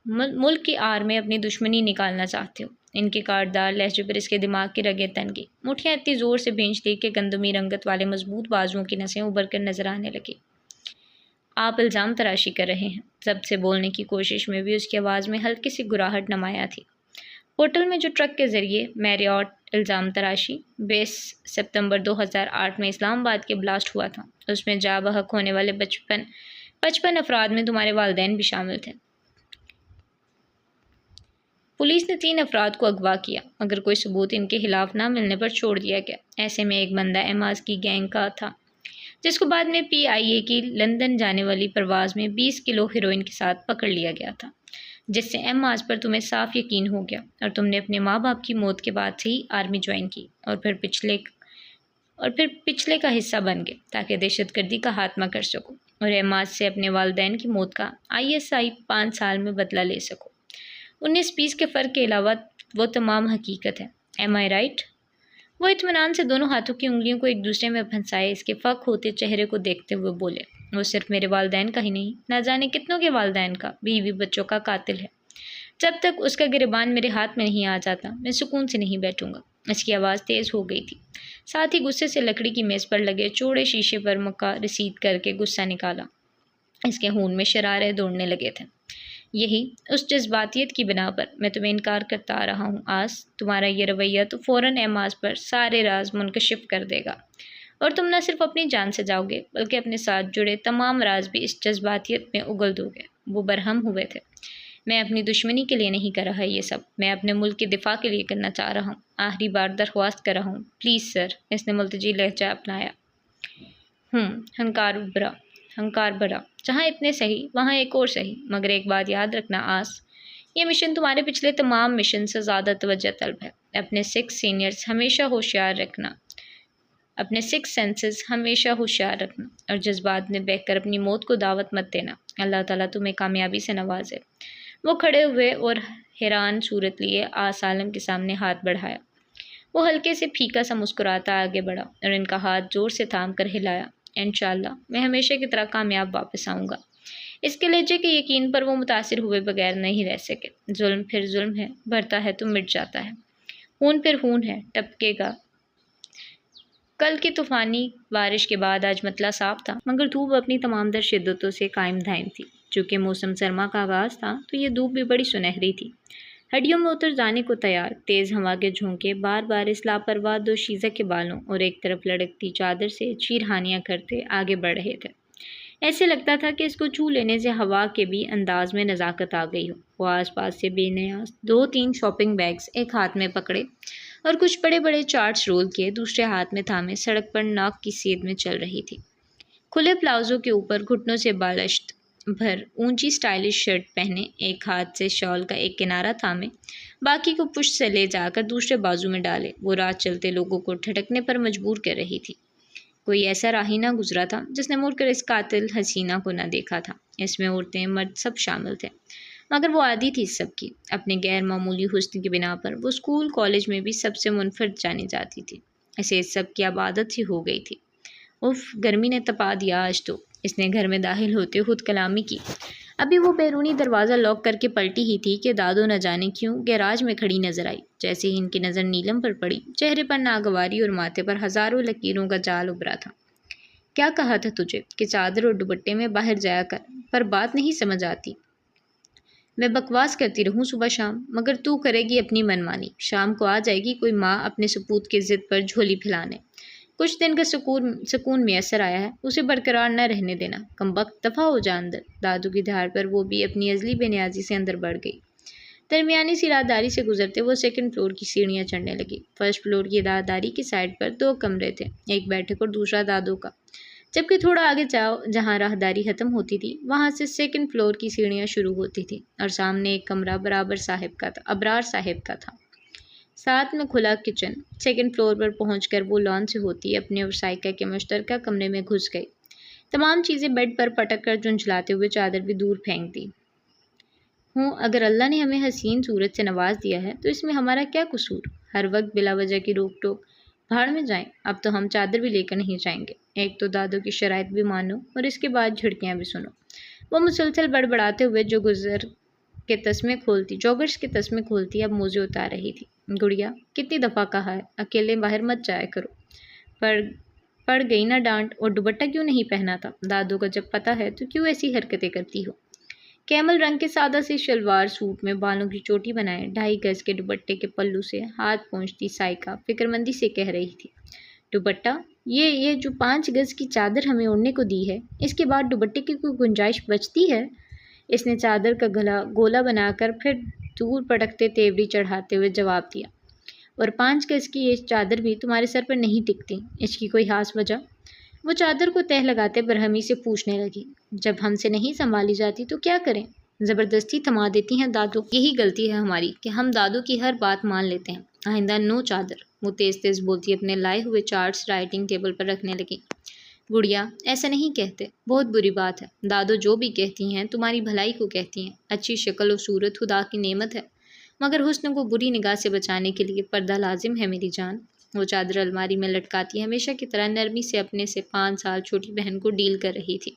ملک کی آڑ میں اپنی دشمنی نکالنا چاہتے ہو۔ ان کے کاٹدار لہجے پر اس کے دماغ کی رگیں تن گئی، مٹھیاں اتنی زور سے بھینچ دی کہ گندمی رنگت والے مضبوط بازوؤں کی نسیں ابھر کر نظر آنے لگی۔ آپ الزام تراشی کر رہے ہیں۔ ضبط سے بولنے کی کوشش میں بھی اس کی آواز میں ہلکی سی گراہٹ نمایاں تھی۔ ہوٹل میں جو ٹرک کے ذریعے میریاٹ الزام تراشی 20 ستمبر 2008 میں اسلام آباد کے بلاسٹ ہوا تھا، اس میں جاں بحق ہونے والے 55 افراد میں تمہارے والدین بھی شامل تھے۔ پولیس نے 3 افراد کو اغوا کیا، مگر کوئی ثبوت ان کے خلاف نہ ملنے پر چھوڑ دیا گیا۔ ایسے میں ایک بندہ ایماز کی گینگ کا تھا، جس کو بعد میں PIA کی لندن جانے والی پرواز میں 20 کلو ہیروئن کے ساتھ پکڑ لیا گیا تھا، جس سے ایماز پر تمہیں صاف یقین ہو گیا، اور تم نے اپنے ماں باپ کی موت کے بعد سے ہی آرمی جوائن کی، اور پھر پچھلے کا حصہ بن گئے تاکہ دہشت گردی کا خاتمہ کر سکو، اور ایماز سے اپنے والدین کی موت کا ISI 5 سال میں بدلہ لے سکو۔ 19-20 کے فرق کے علاوہ وہ تمام حقیقت ہے۔ Am I right؟ وہ اطمینان سے دونوں ہاتھوں کی انگلیوں کو ایک دوسرے میں پھنسائے اس کے فق ہوتے چہرے کو دیکھتے ہوئے بولے، وہ صرف میرے والدین کا ہی نہیں، نہ جانے کتنوں کے والدین کا، بیوی بچوں کا قاتل ہے۔ جب تک اس کا گریبان میرے ہاتھ میں نہیں آ جاتا، میں سکون سے نہیں بیٹھوں گا۔ اس کی آواز تیز ہو گئی تھی، ساتھ ہی غصے سے لکڑی کی میز پر لگے چوڑے شیشے پر مکہ رسید کر کے غصہ نکالا۔ اس کے خون میں شرارے دوڑنے لگے تھے۔ یہی اس جذباتیت کی بنا پر میں تمہیں انکار کرتا آ رہا ہوں آس، تمہارا یہ رویہ تو فوراً ایماز پر سارے راز منکشف کر دے گا، اور تم نہ صرف اپنی جان سے جاؤ گے بلکہ اپنے ساتھ جڑے تمام راز بھی اس جذباتیت میں اگل دو گے۔ وہ برہم ہوئے تھے۔ میں اپنی دشمنی کے لیے نہیں کر رہا یہ سب، میں اپنے ملک کے دفاع کے لیے کرنا چاہ رہا ہوں۔ آخری بار درخواست کر رہا ہوں، پلیز سر۔ اس نے ملتجی لہجہ اپنایا۔ ہنکار بھرا، جہاں اتنے صحیح وہاں ایک اور صحیح، مگر ایک بات یاد رکھنا آس، یہ مشن تمہارے پچھلے تمام مشن سے زیادہ توجہ طلب ہے۔ اپنے 6 سینئرز ہمیشہ ہوشیار رکھنا، اپنے 6 سینسز ہمیشہ ہوشیار رکھنا، اور جذبات میں بہہ کر اپنی موت کو دعوت مت دینا۔ اللہ تعالیٰ تمہیں کامیابی سے نوازے۔ وہ کھڑے ہوئے اور حیران صورت لیے آس عالم کے سامنے ہاتھ بڑھایا۔ وہ ہلکے سے پھیکا سا مسکراتا آگے بڑھا اور ان کا ہاتھ زور سے تھام کر ہلایا۔ انشاءاللہ میں ہمیشہ کی طرح کامیاب واپس آؤں گا۔ اس کے لہجے کے یقین پر وہ متاثر ہوئے بغیر نہیں رہ سکے۔ ظلم پھر ظلم ہے، بڑھتا ہے تو مٹ جاتا ہے۔ خون پھر خون ہے، ٹپکے گا۔ کل کی طوفانی بارش کے بعد آج مطلع صاف تھا، مگر دھوپ اپنی تمام در شدتوں سے قائم دائم تھی۔ چونکہ موسم سرما کا آغاز تھا تو یہ دھوپ بھی بڑی سنہری تھی، ہڈیوں میں اتر جانے کو تیار۔ تیز ہوا کے جھونکے بار بار اس لاپرواہ دوشیزہ کے بالوں اور ایک طرف لڑکتی چادر سے چیرہانیاں کرتے آگے بڑھ رہے تھے۔ ایسے لگتا تھا کہ اس کو چھو لینے سے ہوا کے بھی انداز میں نزاکت آ گئی ہو۔ وہ آس پاس سے بے نیاز 2-3 شاپنگ بیگز ایک ہاتھ میں پکڑے اور کچھ بڑے بڑے چارٹس رول کیے دوسرے ہاتھ میں تھامے سڑک پر ناک کی سید میں چل رہی تھی۔ کھلے پلازو کے اوپر گھٹنوں سے بالشت بھر اونچی سٹائلش شرٹ پہنے، ایک ہاتھ سے شال کا ایک کنارہ تھامے، باقی کو پشت سے لے جا کر دوسرے بازو میں ڈالے، وہ راہ چلتے لوگوں کو ٹھٹکنے پر مجبور کر رہی تھی۔ کوئی ایسا راہی نہ گزرا تھا جس نے مڑ کر اس قاتل حسینہ کو نہ دیکھا تھا۔ اس میں عورتیں مرد سب شامل تھے، مگر وہ عادی تھی اس سب کی۔ اپنے غیر معمولی حسن کی بنا پر وہ اسکول کالج میں بھی سب سے منفرد جانی جاتی تھی۔ اسے اس سب کی اب عادت ہی ہو گئی تھی۔ اف، گرمی نے تپا دیا آج تو، اس نے گھر میں داخل ہوتے خود کلامی کی۔ ابھی وہ بیرونی دروازہ لاک کر کے پلٹی ہی تھی کہ دادو نہ جانے کیوں گیراج میں کھڑی نظر آئی۔ جیسے ہی ان کی نظر نیلم پر پڑی، چہرے پر ناگواری اور ماتھے پر ہزاروں لکیروں کا جال ابھرا تھا۔ کیا کہا تھا تجھے کہ چادر اور دوپٹے میں باہر جایا کر، پر بات نہیں سمجھ آتی۔ میں بکواس کرتی رہوں صبح شام، مگر تو کرے گی اپنی منمانی۔ شام کو آ جائے گی کوئی ماں اپنے سپوت کے ضد پر جھولی پھیلانے۔ کچھ دن کا سکون میسر آیا ہے، اسے برقرار نہ رہنے دینا۔ کمبخت، دفع ہو جا اندر۔ دادو کی دھار پر وہ بھی اپنی ازلی بے نیازی سے اندر بڑھ گئی۔ درمیانی سی راہداری سے گزرتے وہ سیکنڈ فلور کی سیڑھیاں چڑھنے لگی۔ فرسٹ فلور کی راہداری کی سائڈ پر 2 کمرے تھے، ایک بیٹھک اور دوسرا دادو کا، جبکہ تھوڑا آگے جاؤ جہاں راہداری ختم ہوتی تھی وہاں سے سیکنڈ فلور کی سیڑھیاں شروع ہوتی تھیں، اور سامنے ایک کمرہ ابرار صاحب کا تھا، ساتھ میں کھلا کچن۔ سیکنڈ فلور پر پہنچ کر وہ لان سے ہوتی اپنے اور سائیکا کے مشترکہ کمرے میں گھس گئی۔ تمام چیزیں بیڈ پر پٹک کر جھنجھلاتے ہوئے چادر بھی دور پھینک دی۔ اگر اللہ نے ہمیں حسین صورت سے نواز دیا ہے تو اس میں ہمارا کیا قصور؟ ہر وقت بلا وجہ کی روک ٹوک، بھاڑ میں جائیں۔ اب تو ہم چادر بھی لے کر نہیں جائیں گے۔ ایک تو دادو کی شرائط بھی مانو اور اس کے بعد جھڑکیاں بھی سنو۔ وہ مسلسل بڑبڑاتے ہوئے جوگرز کے تسمے کھولتی اب موزے اتار رہی تھی۔ گڑیا، کتنی دفعہ کہا ہے اکیلے باہر مت جایا کرو، پڑ گئی نا ڈانٹ۔ اور دوپٹہ کیوں نہیں پہنا تھا؟ دادو کا جب پتہ ہے تو کیوں ایسی حرکتیں کرتی ہو؟ کیمل رنگ کے سادہ سے شلوار سوٹ میں بالوں کی چوٹی بنائے 2.5 گز کے دوپٹے کے پلو سے ہاتھ پونچھتی سائیکا فکر مندی سے کہہ رہی تھی، دوپٹہ، یہ جو 5 گز کی چادر ہمیں اوڑھنے کو دی ہے، اس کے بعد دوپٹے کی کوئی گنجائش بچتی ہے؟ اس نے چادر کا گولا بنا کر پھر دور پٹکتے تیوری چڑھاتے ہوئے جواب دیا، اور 5 گز کی یہ چادر بھی تمہارے سر پر نہیں ٹکتی، اس کی کوئی خاص وجہ؟ وہ چادر کو تہہ لگاتے برہمی سے پوچھنے لگی۔ جب ہم سے نہیں سنبھالی جاتی تو کیا کریں؟ زبردستی تھما دیتی ہیں دادو۔ یہی غلطی ہے ہماری کہ ہم دادو کی ہر بات مان لیتے ہیں۔ آئندہ نو چادر۔ وہ تیز تیز بولتی اپنے لائے ہوئے چارٹس رائٹنگ ٹیبل پر رکھنے لگی۔ گڑیا، ایسا نہیں کہتے، بہت بری بات ہے۔ دادو جو بھی کہتی ہیں تمہاری بھلائی کو کہتی ہیں۔ اچھی شکل و صورت خدا کی نعمت ہے، مگر حسن کو بری نگاہ سے بچانے کے لیے پردہ لازم ہے میری جان۔ وہ چادر الماری میں لٹکاتی ہمیشہ کی طرح نرمی سے اپنے سے 5 سال چھوٹی بہن کو ڈیل کر رہی تھی۔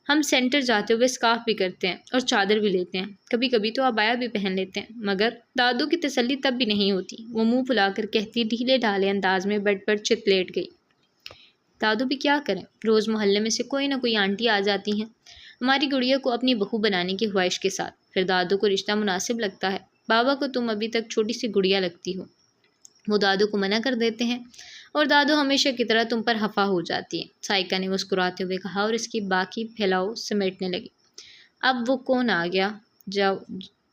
ہم سینٹر جاتے ہوئے اسکارف بھی کرتے ہیں اور چادر بھی لیتے ہیں، کبھی کبھی تو عبایا بھی پہن لیتے ہیں، مگر دادو کی تسلی تب بھی نہیں ہوتی۔ وہ منہ پھلا کر کہتی ڈھیلے ڈھالے انداز میں بیڈ پر چت لیٹ گئی۔ دادو بھی کیا کریں، روز محلے میں سے کوئی نہ کوئی آنٹی آ جاتی ہیں ہماری گڑیا کو اپنی بہو بنانے کی خواہش کے ساتھ، پھر دادو کو رشتہ مناسب لگتا ہے۔ بابا کو تم ابھی تک چھوٹی سی گڑیا لگتی ہو، وہ دادو کو منع کر دیتے ہیں، اور دادو ہمیشہ کی طرح تم پر خفا ہو جاتی ہے، سائیکا نے مسکراتے ہوئے کہا اور اس کی باقی پھیلاؤ سمیٹنے لگی۔ اب وہ کون آ گیا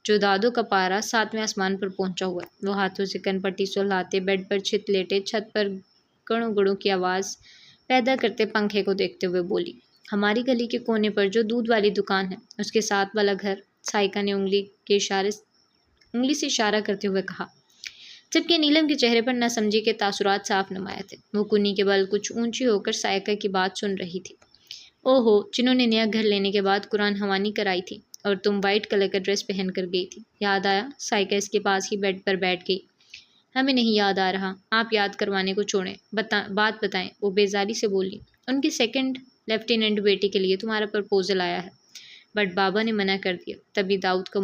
جو دادو کا پارا 7ویں آسمان پر پہنچا ہوا ہے؟ وہ ہاتھوں سے کن پٹی سلھاتے بیڈ پر چت لیٹے چھت پر گڑوں گڑوں کی آواز پیدا کرتے پنکھے کو دیکھتے ہوئے بولی، ہماری گلی کے کونے پر جو دودھ والی دکان ہے اس کے ساتھ والا گھر۔ سائیکا نے انگلی سے اشارہ کرتے ہوئے کہا، جبکہ نیلم کے چہرے پر نہ سمجھی کے تاثرات صاف نمایاں تھے۔ وہ کنی کے بل کچھ اونچی ہو کر سائیکا کی بات سن رہی تھی۔ اوہو، جنہوں نے نیا گھر لینے کے بعد قرآن خوانی کرائی تھی اور تم وائٹ کلر کا ڈریس پہن کر گئی تھی، یاد آیا؟ سائیکا اس کے پاس ہی بیڈ پر بیٹھ گئی۔ ہمیں نہیں یاد آ رہا، آپ یاد کروانے کو چھوڑیں، بات بتائیں، وہ بیزاری سے بولی۔ ان کی 2nd لیفٹیننٹ بیٹی کے لیے تمہارا پرپوزل آیا ہے، بٹ بابا نے منع کر دیا، تبھی دادو کا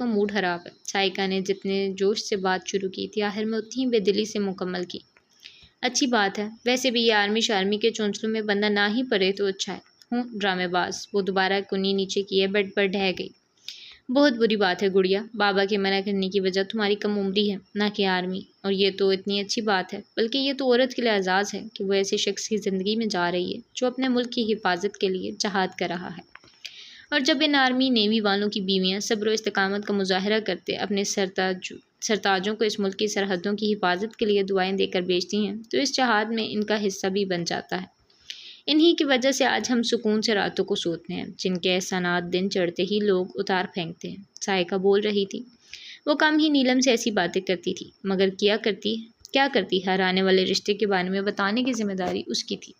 موڈ خراب ہے۔ سائیکا نے جتنے جوش سے بات شروع کی تھی آخر میں اتنی بے دلی سے مکمل کی۔ اچھی بات ہے، ویسے بھی یہ آرمی شارمی کے چونچلوں میں بندہ نہ ہی پڑے تو اچھا ہے۔ ڈرامے باز۔ وہ دوبارہ کنی نیچے کیے بیڈ پر ڈھہ گئی۔ بہت بری بات ہے گڑیا، بابا کے منع کرنے کی وجہ تمہاری کم عمری ہے، نہ کہ آرمی، اور یہ تو اتنی اچھی بات ہے، بلکہ یہ تو عورت کے لیے اعزاز ہے کہ وہ ایسے شخص کی زندگی میں جا رہی ہے جو اپنے ملک کی حفاظت کے لیے جہاد کر رہا ہے۔ اور جب ان آرمی نیوی والوں کی بیویاں صبر و استقامت کا مظاہرہ کرتے اپنے سرتاجوں کو اس ملک کی سرحدوں کی حفاظت کے لیے دعائیں دے کر بیچتی ہیں تو اس جہاد میں ان کا حصہ بھی بن جاتا ہے۔ انہی کی وجہ سے آج ہم سکون سے راتوں کو سوتے ہیں، جن کے احسانات دن چڑھتے ہی لوگ اتار پھینکتے ہیں۔ سائیکا بول رہی تھی۔ وہ کم ہی نیلم سے ایسی باتیں کرتی تھی، مگر کیا کرتی ہر آنے والے رشتے کے بارے میں بتانے کی ذمہ داری اس کی تھی۔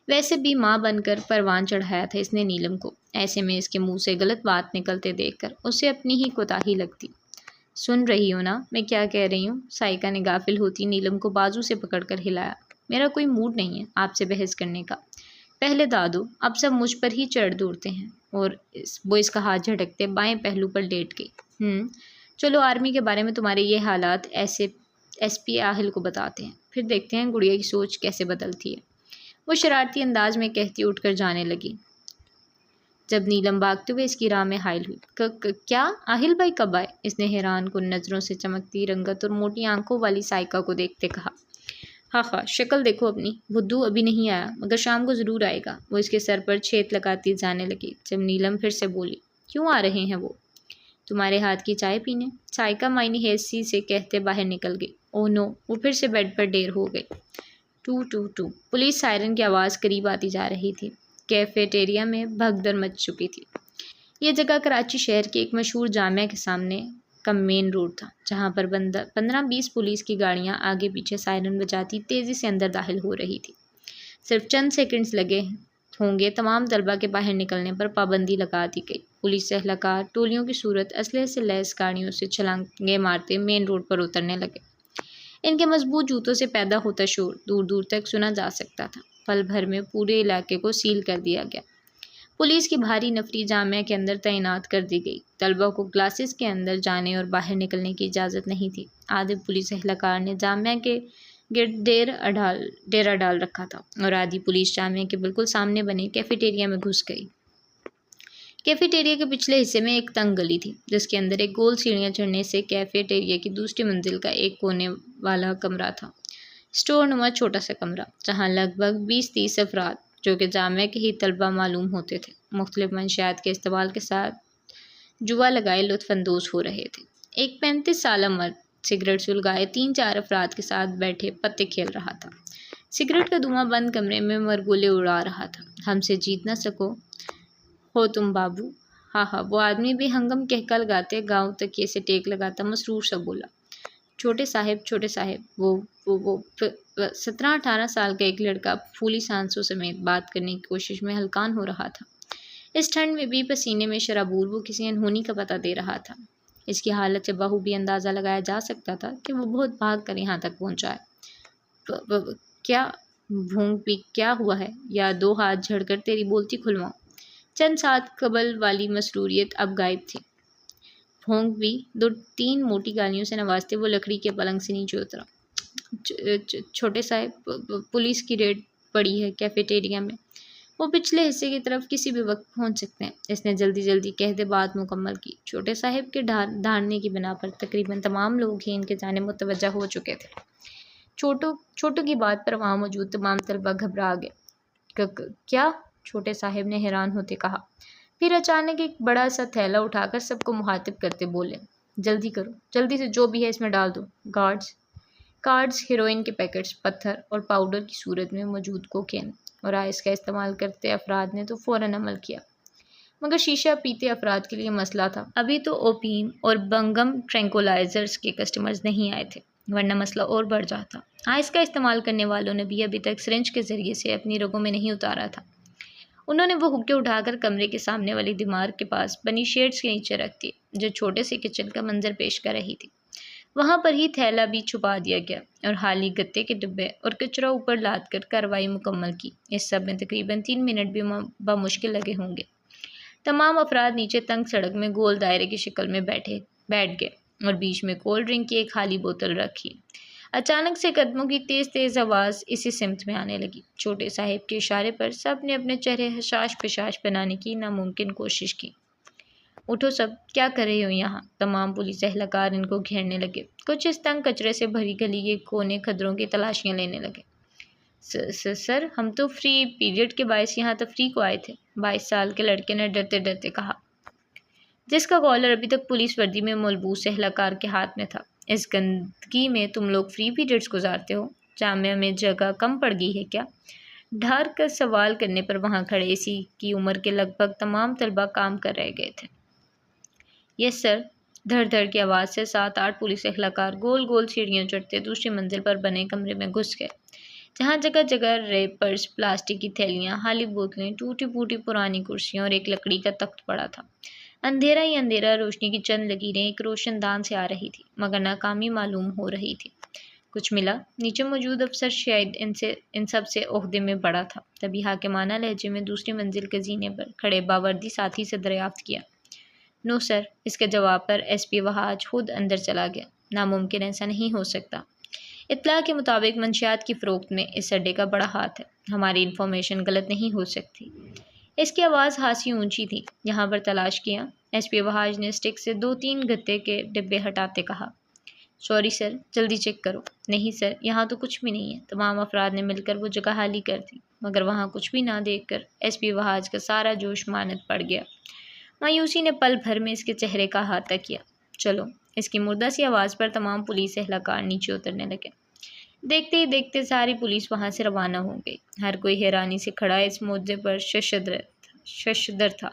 ویسے بھی ماں بن کر پروان چڑھایا تھا اس نے نیلم کو، ایسے میں اس کے منہ سے غلط بات نکلتے دیکھ کر اسے اپنی ہی کوتاہی لگتی۔ سن رہی ہو نا میں کیا کہہ رہی ہوں؟ سائیکا نے غافل ہوتی نیلم کو بازو سے پکڑ کر ہلایا۔ میرا کوئی موڈ نہیں ہے آپ سے بحث کرنے کا۔ پہلے دادو، اب سب مجھ پر ہی چڑھ دوڑتے ہیں۔ اور وہ اس کا ہاتھ جھٹکتے بائیں پہلو پر لیٹ گئی۔ چلو آرمی کے بارے میں تمہارے یہ حالات ایس پی آہل کو بتاتے ہیں، پھر دیکھتے ہیں گڑیا کی سوچ کیسے بدلتی ہے، وہ شرارتی انداز میں کہتی اٹھ کر جانے لگی جب نیلم بھاگتے ہوئے اس کی راہ میں حائل ہوئی۔ کیا آہل بھائی کب آئے؟ اس نے حیران کن نظروں سے چمکتی رنگت اور موٹی آنکھوں والی سائیکا کو دیکھتے کہا۔ ہاں شکل دیکھو اپنی، بدھو ابھی نہیں آیا مگر شام کو ضرور آئے گا۔ وہ اس کے سر پر چھید لگاتی جانے لگی جب نیلم پھر سے بولی۔ کیوں آ رہے ہیں وہ؟ تمہارے ہاتھ کی چائے پینے، سائیکا معنی حیثی سے کہتے باہر نکل گئی۔ او نو، وہ پھر سے بیڈ پر ڈیر ہو گئی۔ ٹو پولیس سائرن کی آواز قریب آتی جا رہی تھی۔ کیفیٹیریا میں بھگدڑ مچ چکی تھی۔ یہ جگہ کراچی شہر کے ایک مشہور جامعہ کے سامنے کا مین روڈ تھا، جہاں پر 15-20 پولیس کی گاڑیاں آگے پیچھے سائرن بجاتی تیزی سے اندر داخل ہو رہی تھی۔ صرف چند سیکنڈز لگے ہوں گے، تمام طلبہ کے باہر نکلنے پر پابندی لگا دی گئی۔ پولیس اہلکار ٹولیوں کی صورت اسلحے سے لیس گاڑیوں سے چھلانگیں مارتے مین روڈ پر اترنے لگے۔ ان کے مضبوط جوتوں سے پیدا ہوتا شور دور دور تک سنا جا سکتا تھا۔ پل بھر میں پورے علاقے کو سیل کر دیا گیا۔ پولیس کی بھاری نفری جامعہ کے اندر تعینات کر دی گئی۔ طلبہ کو کلاسز کے اندر جانے اور باہر نکلنے کی اجازت نہیں تھی۔ آدھے پولیس اہلکار نے جامعہ کے گرد ڈیرا ڈال رکھا تھا اور آدھی پولیس جامعہ کے بالکل سامنے بنے کیفیٹیریا میں گھس گئی۔ کیفیٹیریا کے پچھلے حصے میں ایک تنگ گلی تھی، جس کے اندر ایک گول سیڑھیاں چڑھنے سے کیفیٹیریا کی دوسری منزل کا ایک کونے والا کمرہ تھا۔ اسٹور نما چھوٹا سا کمرہ، جہاں لگ بھگ 20-30 افراد جو کہ جامعہ کے ہی طلبہ معلوم ہوتے تھے، مختلف منشیات کے استعمال کے ساتھ جوا لگائے لطف اندوز ہو رہے تھے۔ ایک 35 سالہ مرد سگریٹ سلگائے 3-4 افراد کے ساتھ بیٹھے پتے کھیل رہا تھا۔ سگریٹ کا دھواں بند کمرے میں مرگولے اڑا رہا تھا۔ ہم سے جیت نہ سکو ہو تم بابو؟ ہاں وہ آدمی بھی ہنگم کہکا لگاتے گاؤں تکیے سے ٹیک لگاتا مسرور سا بولا۔ چھوٹے صاحب، وہ 17-18 سال کا ایک لڑکا پھولی سانسوں سمیت بات کرنے کی کوشش میں ہلکان ہو رہا تھا۔ اس ٹھنڈ میں بھی پسینے میں شرابور وہ کسی انہونی کا پتہ دے رہا تھا۔ اس کی حالت سے بخوبی اندازہ لگایا جا سکتا تھا کہ وہ بہت بھاگ کر یہاں تک پہنچا ہے۔ کیا بھونگ پی کیا ہوا ہے؟ یا 2 ہاتھ جھڑ کر تیری بولتی کھلواؤں؟ چند ساتھ قبل والی مسروریت اب غائب تھی۔ بھونگ بھی 2-3 موٹی گالیوں سے نوازتے وہ لکڑی کے پلنگ سے نیچے اترا۔ چھوٹے صاحب، پولیس کی ریڈ پڑی ہے کیفیٹیریا میں، وہ پچھلے حصے کی طرف کسی بھی وقت پہنچ سکتے ہیں۔ اس نے جلدی کہتے بات مکمل کی۔ چھوٹے صاحب کے دھاڑنے کی بنا پر تقریباً تمام لوگ ہی ان کے جانب متوجہ ہو چکے تھے۔ چھوٹو کی بات پر وہاں موجود تمام طلبہ گھبرا گئے۔ کیا؟ چھوٹے صاحب نے حیران ہوتے کہا، پھر اچانک ایک بڑا سا تھیلا اٹھا کر سب کو مخاطب کرتے بولے، جلدی کرو، جلدی سے جو بھی ہے اس میں ڈال دو۔ کارڈز، ہیروئن کے پیکٹس، پتھر اور پاؤڈر کی صورت میں موجود کوکین اور آئس کا استعمال کرتے افراد نے تو فوراً عمل کیا، مگر شیشہ پیتے افراد کے لیے مسئلہ تھا۔ ابھی تو اوپیم اور بنگم ٹرینکولائزرز کے کسٹمرز نہیں آئے تھے، ورنہ مسئلہ اور بڑھ جاتا۔ آئس کا استعمال کرنے والوں نے بھی ابھی تک سرنج کے ذریعے سے اپنی رگوں میں نہیں اتارا تھا۔ انہوں نے وہ حقے اٹھا کر کمرے کے سامنے والی دیوار کے پاس بنی شیڈز کے نیچے رکھ دی، جو چھوٹے سے کچن کا منظر پیش کر رہی تھی۔ وہاں پر ہی تھیلا بھی چھپا دیا گیا اور خالی گتے کے ڈبے اور کچرا اوپر لاد کر کارروائی مکمل کی۔ اس سب میں تقریباً 3 منٹ بھی بمشکل لگے ہوں گے۔ تمام افراد نیچے تنگ سڑک میں گول دائرے کی شکل میں بیٹھ گئے اور بیچ میں کولڈ ڈرنک کی ایک خالی بوتل رکھی۔ اچانک سے قدموں کی تیز آواز اسی سمت میں آنے لگی۔ چھوٹے صاحب کے اشارے پر سب نے اپنے چہرے حشاش پشاش بنانے کی ناممکن کوشش کی۔ اٹھو سب، کیا کر رہے ہو یہاں؟ تمام پولیس اہلکار ان کو گھیرنے لگے۔ کچھ اس تنگ کچرے سے بھری گلی کے کونے کھدروں کی تلاشیاں لینے لگے۔ سر، ہم تو فری پیریڈ کے باعث یہاں تفریح کو آئے تھے، 22 سال کے لڑکے نے ڈرتے ڈرتے کہا۔ جس کا کالر ابھی تک پولیس وردی میں ملبوس اہلکار کے ہاتھ میں تھا۔ اس گندگی میں تم لوگ فری پیریڈز گزارتے ہو؟ جامعہ میں جگہ کم پڑ گئی ہے کیا؟ ڈھار کر سوال کرنے پر وہاں کھڑے اسی کی عمر کے لگ بھگ تمام طلبہ کام کر رہ گئے تھے۔ یس سر، دھڑ دھڑ کی آواز سے 7-8 پولیس اہلکار گول گول سیڑھیاں چڑھتے دوسری منزل پر بنے کمرے میں گھس گئے، جہاں جگہ جگہ ریپرز، پلاسٹک کی تھیلیاں، خالی بوتلیں، ٹوٹی پھوٹی پرانی کرسیاں اور ایک لکڑی کا تخت پڑا تھا۔ اندھیرا ہی اندھیرا، روشنی کی چند لکیریں ایک روشن دان سے آ رہی تھی، مگر ناکامی معلوم ہو رہی تھی۔ کچھ ملا؟ نیچے موجود افسر شاید ان سب سے عہدے میں بڑا تھا، تبھی حاکمانہ لہجے میں دوسری منزل کے زینے پر کھڑے باوردی ساتھی سے دریافت کیا۔ نو سر، اس کے جواب پر ایس پی وہاج خود اندر چلا گیا۔ ناممکن، ایسا نہیں ہو سکتا۔ اطلاع کے مطابق منشیات کی فروخت میں اس اڈے کا بڑا ہاتھ ہے، ہماری انفارمیشن غلط نہیں ہو سکتی۔ اس کی آواز خاصی اونچی تھی۔ یہاں پر تلاش کیا؟ ایس پی وہاج نے اسٹک سے 2-3 گتے کے ڈبے ہٹاتے کہا۔ سوری سر، جلدی چیک کرو۔ نہیں سر، یہاں تو کچھ بھی نہیں ہے۔ تمام افراد نے مل کر وہ جگہ خالی کر دی، مگر وہاں کچھ بھی نہ دیکھ کر ایس پی وہاج کا سارا جوش مانند پڑ گیا۔ مایوسی نے پل بھر میں اس کے چہرے کا احاطہ کیا۔ چلو، اس کی مردہ سی آواز پر تمام پولیس اہلکار نیچے اترنے لگے۔ دیکھتے ہی دیکھتے ساری پولیس وہاں سے روانہ ہو گئی۔ ہر کوئی حیرانی سے کھڑا اس معجزے پر ششدر تھا۔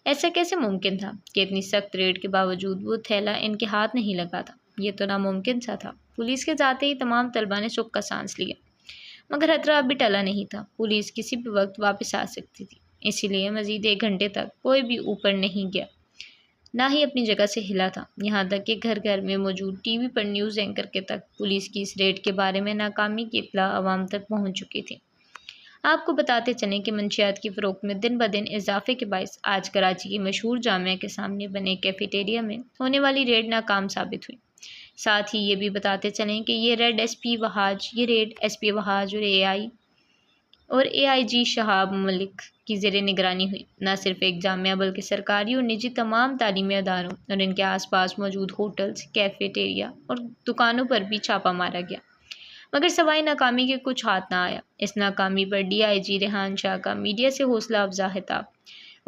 ایسا کیسے ممکن تھا کہ اتنی سخت ریڈ کے باوجود وہ تھیلا ان کے ہاتھ نہیں لگا تھا؟ یہ تو ناممکن سا تھا۔ پولیس کے جاتے ہی تمام طلبہ نے سکھ کا سانس لیا، مگر خطرہ اب بھی ٹلا نہیں تھا۔ پولیس کسی بھی وقت واپس آ سکتی تھی، اسی لیے مزید 1 گھنٹے تک کوئی بھی اوپر نہیں گیا، نہ ہی اپنی جگہ سے ہلا تھا۔ یہاں تک کہ گھر گھر میں موجود ٹی وی پر نیوز اینکر کے تک پولیس کی اس ریڈ کے بارے میں ناکامی کی اطلاع عوام تک پہنچ چکی تھی۔ آپ کو بتاتے چلیں کہ منشیات کی فروخت میں دن بدن اضافے کے باعث آج کراچی کی مشہور جامعہ کے سامنے بنے کیفیٹیریا میں ہونے والی ریڈ ناکام ثابت ہوئی۔ ساتھ ہی یہ بھی بتاتے چلیں کہ یہ ریڈ ایس پی وہاج اور اے آئی جی شہاب ملک کی زیر نگرانی ہوئی۔ نہ صرف ایک جامعہ بلکہ سرکاری اور نجی تمام تعلیمی اداروں اور ان کے آس پاس موجود ہوٹلز، کیفیٹیریا اور دکانوں پر بھی چھاپا مارا گیا، مگر سوائے ناکامی کے کچھ ہاتھ نہ آیا۔ اس ناکامی پر ڈی آئی جی ریحان شاہ کا میڈیا سے حوصلہ افزا خطاب۔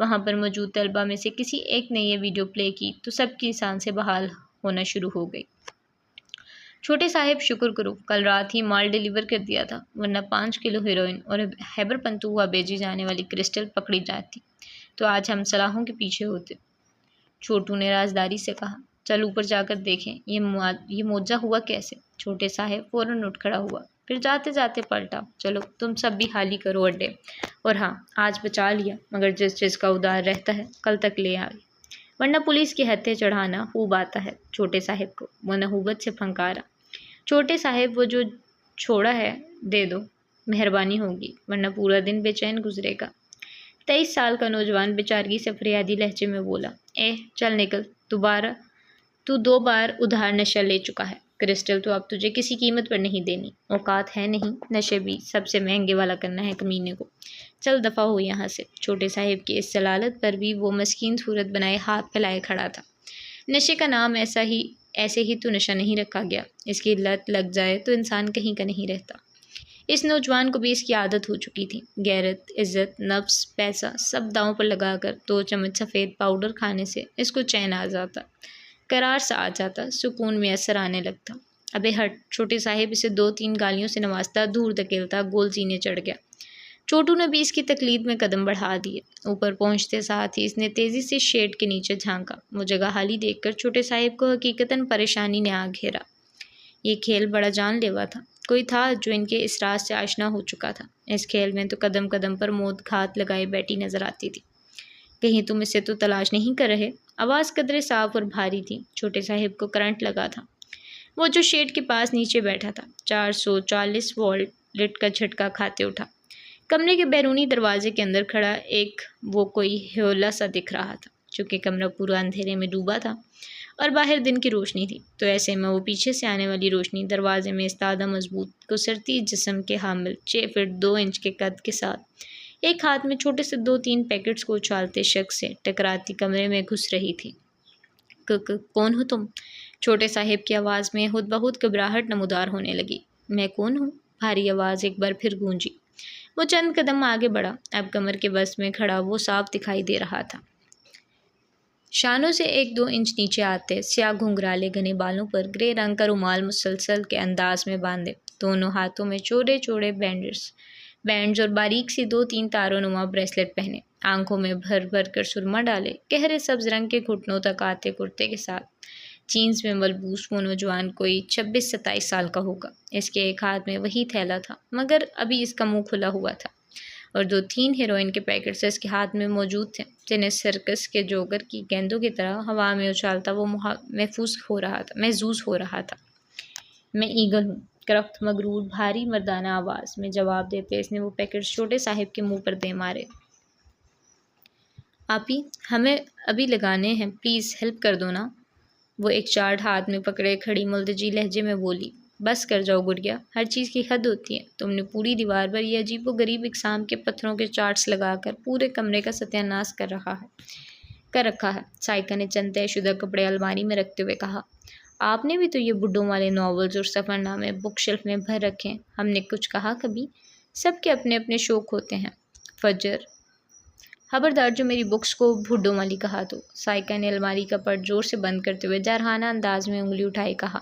وہاں پر موجود طلبہ میں سے کسی ایک نے یہ ویڈیو پلے کی تو سب کی سانسیں بحال ہونا شروع ہو گئی۔ چھوٹے صاحب، شکر کرو کل رات ہی مال ڈیلیور کر دیا تھا، ورنہ 5 کلو ہیروئن اور خیبر پنتوہا بھیجی جانے والی کرسٹل پکڑی جاتی تو آج ہم سلاخوں کے پیچھے ہوتے۔ چھوٹو نے رازداری سے کہا۔ چل اوپر جا کر دیکھیں یہ معجزہ ہوا کیسے۔ چھوٹے صاحب فوراً اٹھ کھڑا ہوا، پھر جاتے جاتے پلٹا۔ چلو تم سب بھی خالی کرو اڈے، اور ہاں، آج بچا لیا، مگر جس چیز کا ادار رہتا ہے کل تک لے آئی، ورنہ پولیس کی ہتھے چڑھانا خوب آتا ہے چھوٹے صاحب کو۔ وہ نحوبت سے پھنکارا۔ چھوٹے صاحب، وہ جو چھوڑا ہے دے دو، مہربانی ہوگی، ورنہ پورا دن بے چین گزرے گا۔ 23 سال کا نوجوان بیچارگی سے فریادی لہجے میں بولا۔ چل نکل، تو 2 بار ادھار نشہ لے چکا ہے، کرسٹل تو اب تجھے کسی قیمت پر نہیں دینی، اوقات ہے نہیں، نشے بھی سب سے مہنگے والا کرنا ہے کمینے کو، چل دفع ہو یہاں سے۔ چھوٹے صاحب کی اس جلالت پر بھی وہ مسکین صورت بنائے ہاتھ پھیلائے کھڑا تھا۔ نشے کا نام ایسے ہی تو نشہ نہیں رکھا گیا، اس کی لت لگ جائے تو انسان کہیں کا نہیں رہتا۔ اس نوجوان کو بھی اس کی عادت ہو چکی تھی۔ غیرت، عزت، نفس، پیسہ سب داؤں پر لگا کر 2 چمچ سفید پاؤڈر کھانے سے اس کو چین آ جاتا، قرار سا آ جاتا، سکون میسر آنے لگتا۔ ابے ہٹ! چھوٹے صاحب اسے 2-3 گالیوں سے نوازتا، دور دھکیلتا، گول سینے چڑھ گیا۔ چھوٹو نے بھی اس کی تقلید میں قدم بڑھا دیے۔ اوپر پہنچتے ساتھ ہی اس نے تیزی سے شیڈ کے نیچے جھانکا۔ وہ جگہ خالی دیکھ کر چھوٹے صاحب کو حقیقتاً پریشانی نے آ گھیرا۔ یہ کھیل بڑا جان لیوا تھا۔ کوئی تھا جو ان کے اس راز سے آشنا ہو چکا تھا۔ اس کھیل میں تو قدم قدم پر موت گھات لگائے بیٹھی نظر آتی تھی۔ کہیں تم اسے تو تلاش نہیں کر رہے؟ آواز قدرے صاف اور بھاری تھی۔ چھوٹے صاحب کو کرنٹ لگا تھا۔ وہ جو شیڈ کے پاس نیچے بیٹھا تھا 440 وولٹ کا جھٹکا کھاتے اٹھا۔ کمرے کے بیرونی دروازے کے اندر کھڑا وہ کوئی ہیولا سا دکھ رہا تھا۔ چونکہ کمرہ پورا اندھیرے میں ڈوبا تھا اور باہر دن کی روشنی تھی، تو ایسے میں وہ پیچھے سے آنے والی روشنی دروازے میں استادہ مضبوط گسرتی جسم کے حامل 6 فٹ 2 انچ کے قد کے ساتھ ایک ہاتھ میں چھوٹے سے 2-3 پیکٹس کو اچھالتے شخص سے ٹکراتی کمرے میں گھس رہی تھی۔ کون ہو تم؟ چھوٹے صاحب کی آواز میں خود بخود گھبراہٹ نمودار ہونے لگی۔ میں کون ہوں؟ بھاری آواز ایک بار پھر گونجی۔ وہ چند قدم آگے بڑھا۔ اب کمر کے وسط میں کھڑا وہ صاف دکھائی دے رہا تھا۔ شانوں سے 1-2 انچ نیچے آتے، سیاہ گھنگرالے گھنے بالوں پر گرے رنگ کا رومال مسلسل کے انداز میں باندھے، دونوں ہاتھوں میں چوڑے چوڑے بینڈز اور باریک سی 2-3 تاروں نما بریسلٹ پہنے، آنکھوں میں بھر بھر کر سرما ڈالے، گہرے سبز رنگ کے گھٹنوں تک آتے کرتے کے ساتھ جینز میں ملبوس وہ نوجوان کوئی 26-27 سال کا ہوگا۔ اس کے ایک ہاتھ میں وہی تھیلا تھا، مگر ابھی اس کا منہ کھلا ہوا تھا، اور 2-3 ہیروئن کے پیکٹس اس کے ہاتھ میں موجود تھے، جنہیں سرکس کے جوکر کی گیندوں کی طرح ہوا میں اچھالتا وہ محظوظ ہو رہا تھا۔ میں ایگل ہوں، کرفٹ مغرور بھاری مردانہ آواز میں جواب دیتے اس نے وہ پیکٹس چھوٹے صاحب کے منہ پر دے مارے۔ آپی، ہمیں ابھی لگانے ہیں، پلیز ہیلپ کر دو نا۔ وہ ایک چارٹ ہاتھ میں پکڑے کھڑی ملتجی لہجے میں بولی۔ بس کر جاؤ گڑیا، ہر چیز کی حد ہوتی ہے۔ تم نے پوری دیوار پر یہ عجیب و غریب اقسام کے پتھروں کے چارٹس لگا کر پورے کمرے کا ستیہ ناش کر رکھا ہے۔ سائیکا نے چند طے شدہ کپڑے الماری میں رکھتے ہوئے کہا۔ آپ نے بھی تو یہ بڈھوں والے ناولز اور سفر نامے بک شیلف میں بھر رکھے ہیں، ہم نے کچھ کہا کبھی؟ سب کے اپنے اپنے شوق ہوتے ہیں۔ فجر، خبردار جو میری بکس کو بڈھوں والی کہا تو۔ سائیکا نے الماری کا پٹ زور سے بند کرتے ہوئے جارحانہ انداز میں انگلی اٹھائے کہا۔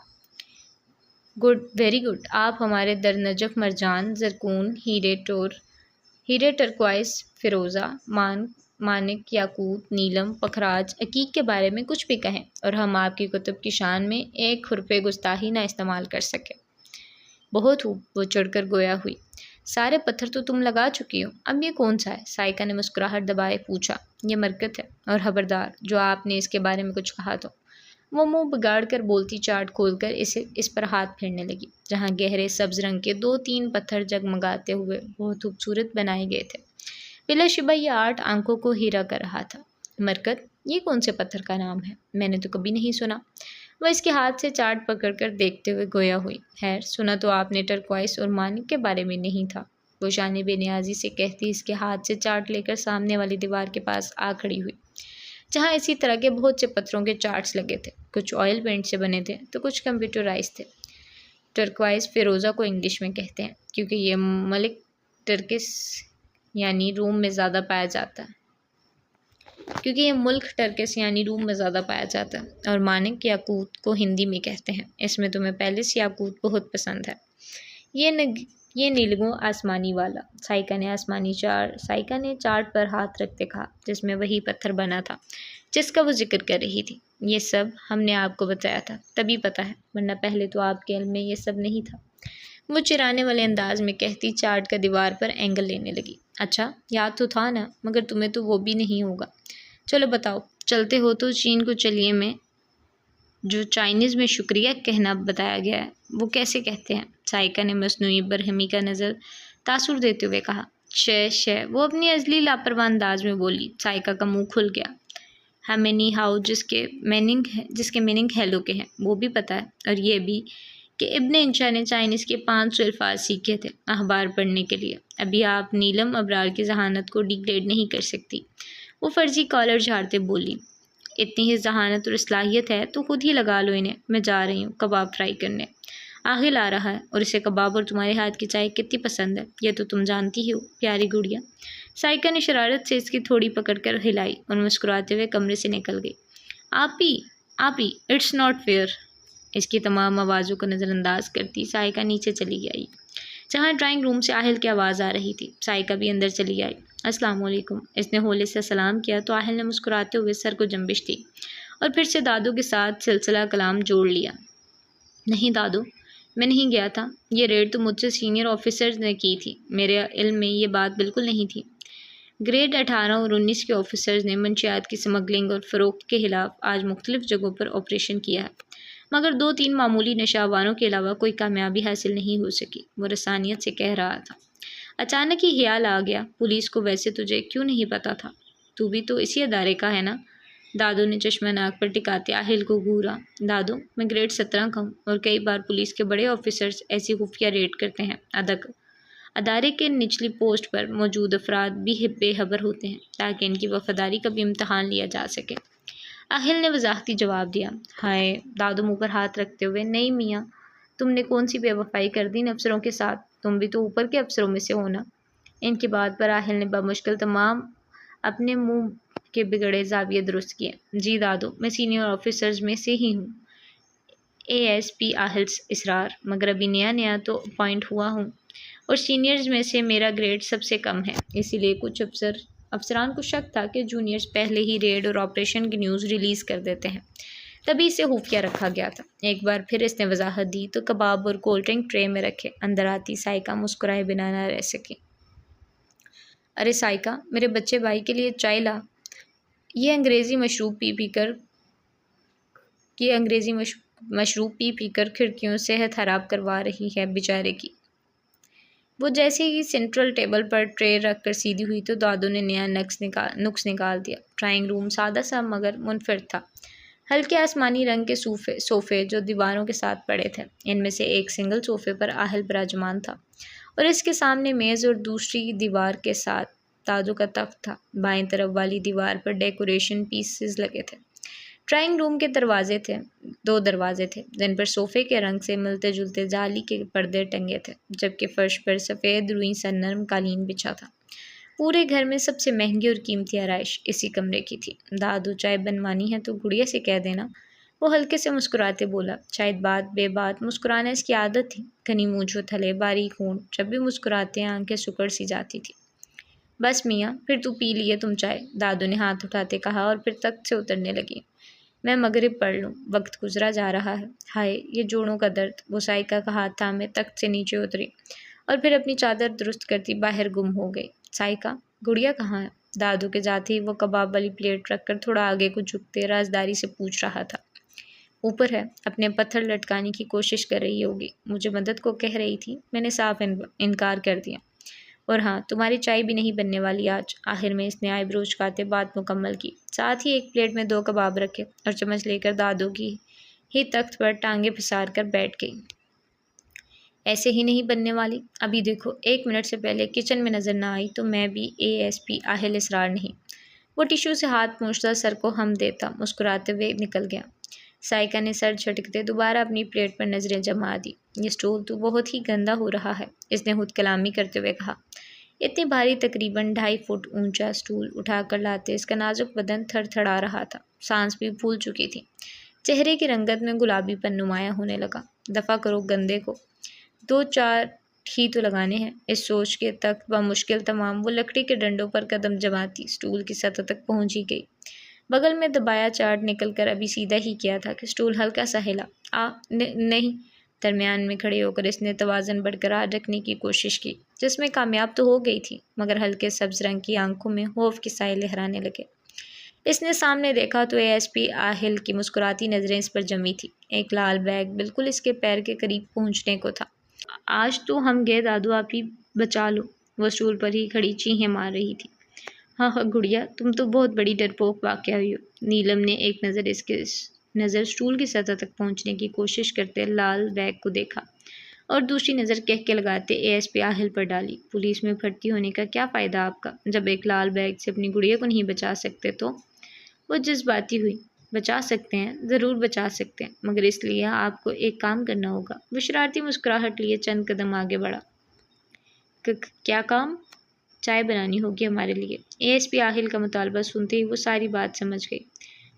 گڈ، ویری گڈ، آپ ہمارے درنجف مرجان، زرکون، ہیرے ٹرکوائز، فیروزہ، مانک، یاقوت، نیلم، پکھراج، عقیق کے بارے میں کچھ بھی کہیں اور ہم آپ کی کتب کی شان میں 1 حرفِ گستاخی نہ استعمال کر سکیں۔ بہت خوب، وہ چڑھ کر گویا ہوئی۔ سارے پتھر تو تم لگا چکی ہو، اب یہ کون سا ہے؟ سائیکا نے مسکراہٹ دبائے پوچھا۔ یہ مرکت ہے، اور خبردار جو آپ نے اس کے بارے میں کچھ کہا تو۔ وہ منہ بگاڑ کر بولتی چارٹ کھول کر اس پر ہاتھ پھیرنے لگی، جہاں گہرے سبز رنگ کے 2-3 پتھر جگمگاتے ہوئے بہت خوبصورت بنائے گئے تھے۔ بلا شبہ یہ آرٹ آنکھوں کو ہیرا کر رہا تھا۔ مرکت، یہ کون سے پتھر کا نام ہے؟ میں نے تو کبھی نہیں سنا۔ وہ اس کے ہاتھ سے چارٹ پکڑ کر دیکھتے ہوئے گویا ہوئی۔ خیر، سنا تو آپ نے ٹرکوائس اور مانک کے بارے میں نہیں تھا، وہ شان بے نیازی سے کہتی اس کے ہاتھ سے چارٹ لے کر سامنے والی دیوار کے پاس آ کھڑی ہوئی، جہاں اسی طرح کے بہت سے پتھروں کے چارٹس لگے تھے۔ کچھ آئل پینٹ سے بنے تھے تو کچھ کمپیوٹرائز تھے۔ ٹرکوائز فیروزہ کو انگلش میں کہتے ہیں، کیونکہ یہ ملک ٹرکس یعنی روم میں زیادہ پایا جاتا ہے، اور مانک یاقوت کو ہندی میں کہتے ہیں۔ اس میں تمہیں پہلے سے یاقوت بہت پسند ہے۔ یہ نیلگوں آسمانی والا۔ سائیکا نے چارٹ پر ہاتھ رکھتے کہا، جس میں وہی پتھر بنا تھا جس کا وہ ذکر کر رہی تھی۔ یہ سب ہم نے آپ کو بتایا تھا، تبھی پتہ ہے، ورنہ پہلے تو آپ کے علم میں یہ سب نہیں تھا۔ وہ چرانے والے انداز میں کہتی چارٹ کا دیوار پر اینگل لینے لگی۔ اچھا، یاد تو تھا نا، مگر تمہیں تو وہ بھی نہیں ہوگا۔ چلو بتاؤ، چلتے ہو تو چین کو چلیے میں جو چائنیز میں شکریہ کہنا بتایا گیا ہے، وہ کیسے کہتے ہیں؟ سائیکا نے مصنوعی برہمی کا نظر تاثر دیتے ہوئے کہا۔ وہ اپنی ازلی لاپرواہ انداز میں بولی۔ سائیکا کا منہ کھل گیا۔ ہمیں نی ہاؤ جس کے میننگ ہیلو کے ہیں وہ بھی پتہ ہے، اور یہ بھی کہ ابن انشا نے چائنیز کے 500 الفاظ سیکھے تھے اخبار پڑھنے کے لیے۔ ابھی آپ نیلم ابرار کی ذہانت کو ڈیگریڈ نہیں کر سکتی۔ وہ فرضی کالر جھاڑتے بولی۔ اتنی ہی ذہانت اور صلاحیت ہے تو خود ہی لگا لو انہیں۔ میں جا رہی ہوں کباب فرائی کرنے، آخر آ رہا ہے، اور اسے کباب اور تمہارے ہاتھ کی چائے کتنی پسند ہے یہ تو تم جانتی ہی ہو پیاری گڑیا۔ سائیکا نے شرارت سے اس کی تھوڑی پکڑ کر ہلائی اور مسکراتے ہوئے کمرے سے نکل گئی۔ آپی، اٹس ناٹ فیئر۔ اس کی تمام آوازوں کو نظر انداز کرتی سائیکا نیچے چلی آئی، جہاں ڈرائنگ روم سے آہل کی آواز آ رہی تھی۔ سائیکا بھی اندر چلی آئی۔ السلام علیکم، اس نے ہولے سے سلام کیا تو آہل نے مسکراتے ہوئے سر کو جنبش دی اور پھر سے دادو کے ساتھ سلسلہ کلام جوڑ لیا۔ نہیں دادو، میں نہیں گیا تھا، یہ ریڈ تو مجھ سے سینئر آفیسرز نے کی تھی، میرے علم میں یہ بات بالکل نہیں تھی۔ گریڈ 18 اور 19 کے آفیسرز نے منشیات کی سمگلنگ اور فروخت کے خلاف آج مختلف جگہوں پر آپریشن کیا ہے، مگر 2-3 معمولی نشہ آوروں کے علاوہ کوئی کامیابی حاصل نہیں ہو سکی، وہ رسانیت سے کہہ رہا تھا۔ اچانک ہی خیال آ گیا، پولیس کو ویسے تجھے کیوں نہیں پتا تھا؟ تو بھی تو اسی ادارے کا ہے نا؟ دادو نے چشمہ ناک پر ٹکاتے آہل کو گھورا۔ دادو، میں گریڈ 17 کا ہوں، اور کئی بار پولیس کے بڑے آفیسرز ایسی خفیہ ریڈ کرتے ہیں۔ ادارے کے نچلی پوسٹ پر موجود افراد بھی بے خبر ہوتے ہیں تاکہ ان کی وفاداری کا بھی امتحان لیا جا سکے۔ آہل نے وضاحتی جواب دیا۔ ہائے، دادو منہ پر ہاتھ رکھتے ہوئے، نہیں میاں، تم نے کون سی بے وفائی کر دی ان افسروں کے ساتھ؟ تم بھی تو اوپر کے افسروں میں سے ہو نا؟ ان کی بات پر آہل نے بمشکل تمام اپنے منہ کے بگڑے زاویے درست کیے۔ جی دادو، میں سینئر آفیسرز میں سے ہی ہوں، ASP آہل اسرار، مگر ابھی نیا نیا تو اپوائنٹ ہوا ہوں اور سینئرز میں سے میرا گریڈ سب سے کم ہے، اسی لیے کچھ افسران کو شک تھا کہ جونیئرز پہلے ہی ریڈ اور آپریشن کی نیوز ریلیز کر دیتے ہیں، تبھی اسے خفیہ رکھا گیا تھا۔ ایک بار پھر اس نے وضاحت دی تو کباب اور کولڈ ڈرنک ٹرے میں رکھے۔ اندر آتی سائیکا مسکرائے بنا نہ رہ سکی۔ ارے سائیکا، میرے بچے بھائی کے لیے چائے لا۔ یہ انگریزی مشروب پی کر کھڑکیوں صحت خراب کروا رہی ہے بیچارے کی۔ وہ جیسے ہی سینٹرل ٹیبل پر ٹرے رکھ کر سیدھی ہوئی تو دادو نے نیا نکس نکال دیا۔ ڈرائنگ روم سادہ سا مگر منفرد تھا۔ ہلکے آسمانی رنگ کے صوفے جو دیواروں کے ساتھ پڑے تھے، ان میں سے ایک سنگل صوفے پر آہل براجمان تھا اور اس کے سامنے میز اور دوسری دیوار کے ساتھ دادو کا تخت تھا۔ بائیں طرف والی دیوار پر ڈیکوریشن پیسز لگے تھے۔ ڈرائنگ روم کے دو دروازے تھے جن پر صوفے کے رنگ سے ملتے جلتے جعلی کے پردے ٹنگے تھے، جبکہ فرش پر سفید روئی سا نرم قالین بچھا تھا۔ پورے گھر میں سب سے مہنگی اور قیمتی آرائش اسی کمرے کی تھی۔ دادو، چائے بنوانی ہے تو گڑیا سے کہہ دینا، وہ ہلکے سے مسکراتے بولا۔ شاید بات بے بات مسکرانا اس کی عادت تھی۔ گھنی مونچھوں تھلے باریک ہونٹ، جب بھی مسکراتے آنکھیں سکڑ سی جاتی تھی۔ بس میاں، پھر تو پی لیے تم چائے، دادو نے ہاتھ اٹھاتے کہا اور پھر تخت سے اترنے لگی۔ میں مغرب پڑھ لوں، وقت گزرا جا رہا ہے۔ ہائے، یہ جوڑوں کا درد۔ وہ سائیکا کا ہاتھ تھامے تخت سے نیچے اتری اور پھر اپنی چادر درست کرتی باہر گم ہو گئی۔ سائیکا، گڑیا کہاں ہے؟ دادو کے جاتے ہی وہ کباب والی پلیٹ رکھ کر تھوڑا آگے کو جھکتے رازداری سے پوچھ رہا تھا۔ اوپر ہے، اپنے پتھر لٹکانے کی کوشش کر رہی ہوگی۔ مجھے مدد کو کہہ رہی تھی، میں نے صاف انکار کر دیا۔ اور ہاں، تمہاری چائے بھی نہیں بننے والی آج۔ آخر میں اس نے آئی برو چکاتے بات مکمل کی، ساتھ ہی ایک پلیٹ میں 2 کباب رکھے اور چمچ لے کر دادو کی ہی تخت پر ٹانگیں پسار کر بیٹھ گئی۔ ایسے ہی نہیں بننے والی؟ ابھی دیکھو، 1 منٹ سے پہلے کچن میں نظر نہ آئی تو میں بھی ASP آہل اسرار نہیں۔ وہ ٹیشو سے ہاتھ پونچھتا سر کو ہم دیتا مسکراتے ہوئے نکل گیا۔ سائیکا نے سر جھٹکتے دوبارہ اپنی پلیٹ پر نظریں جما دی۔ یہ سٹول تو بہت ہی گندا ہو رہا ہے، اس نے خود کلامی کرتے ہوئے کہا۔ اتنی بھاری، تقریباً 2.5 فٹ اونچا سٹول اٹھا کر لاتے اس کا نازک بدن تھر تھڑا رہا تھا، سانس بھی پھول چکی تھی، چہرے کی رنگت میں گلابی پن نمایاں ہونے لگا۔ دفع کرو گندے کو، 2-4 ہی تو لگانے ہیں۔ اس سوچ کے تک بمشکل تمام وہ لکڑی کے ڈنڈوں پر قدم جماتی سٹول کی سطح تک پہنچ ہی گئی۔ بغل میں دبایا چارٹ نکل کر ابھی سیدھا ہی کیا تھا کہ سٹول ہلکا سا ہلا۔ نہیں۔ درمیان میں کھڑے ہو کر اس نے توازن برقرار رکھنے کی کوشش کی، جس میں کامیاب تو ہو گئی تھی، مگر ہلکے سبز رنگ کی آنکھوں میں خوف کے سائے لہرانے لگے۔ اس نے سامنے دیکھا تو ASP آہل کی مسکراتی نظریں اس پر جمی تھی۔ ایک لال بیگ بالکل اس کے پیر کے قریب پہنچنے کو تھا۔ آج تو ہم گئے دادو، آپ ہی بچا لو۔ وہ سٹول پر ہی کھڑی چیخیں مار رہی تھی۔ ہاں گڑیا، تم تو بہت بڑی ڈرپوک واقع ہوئی ہو۔ نیلم نے ایک نظر سٹول کی سطح تک پہنچنے کی کوشش کرتے لال بیگ کو دیکھا اور دوسری نظر کہکے لگاتے ASP آہل پر ڈالی۔ پولیس میں بھرتی ہونے کا کیا فائدہ آپ کا، جب ایک لال بیگ سے اپنی گڑیا کو نہیں بچا سکتے تو؟ وہ جذباتی ہوئی۔ بچا سکتے ہیں، ضرور بچا سکتے ہیں، مگر اس لیے آپ کو ایک کام کرنا ہوگا۔ وہ شرارتی مسکراہٹ لیے چند قدم آگے بڑھا۔ کیا کام؟ چائے بنانی ہوگی ہمارے لیے۔ ASP آہل کا مطالبہ سنتے ہی وہ ساری بات سمجھ گئی۔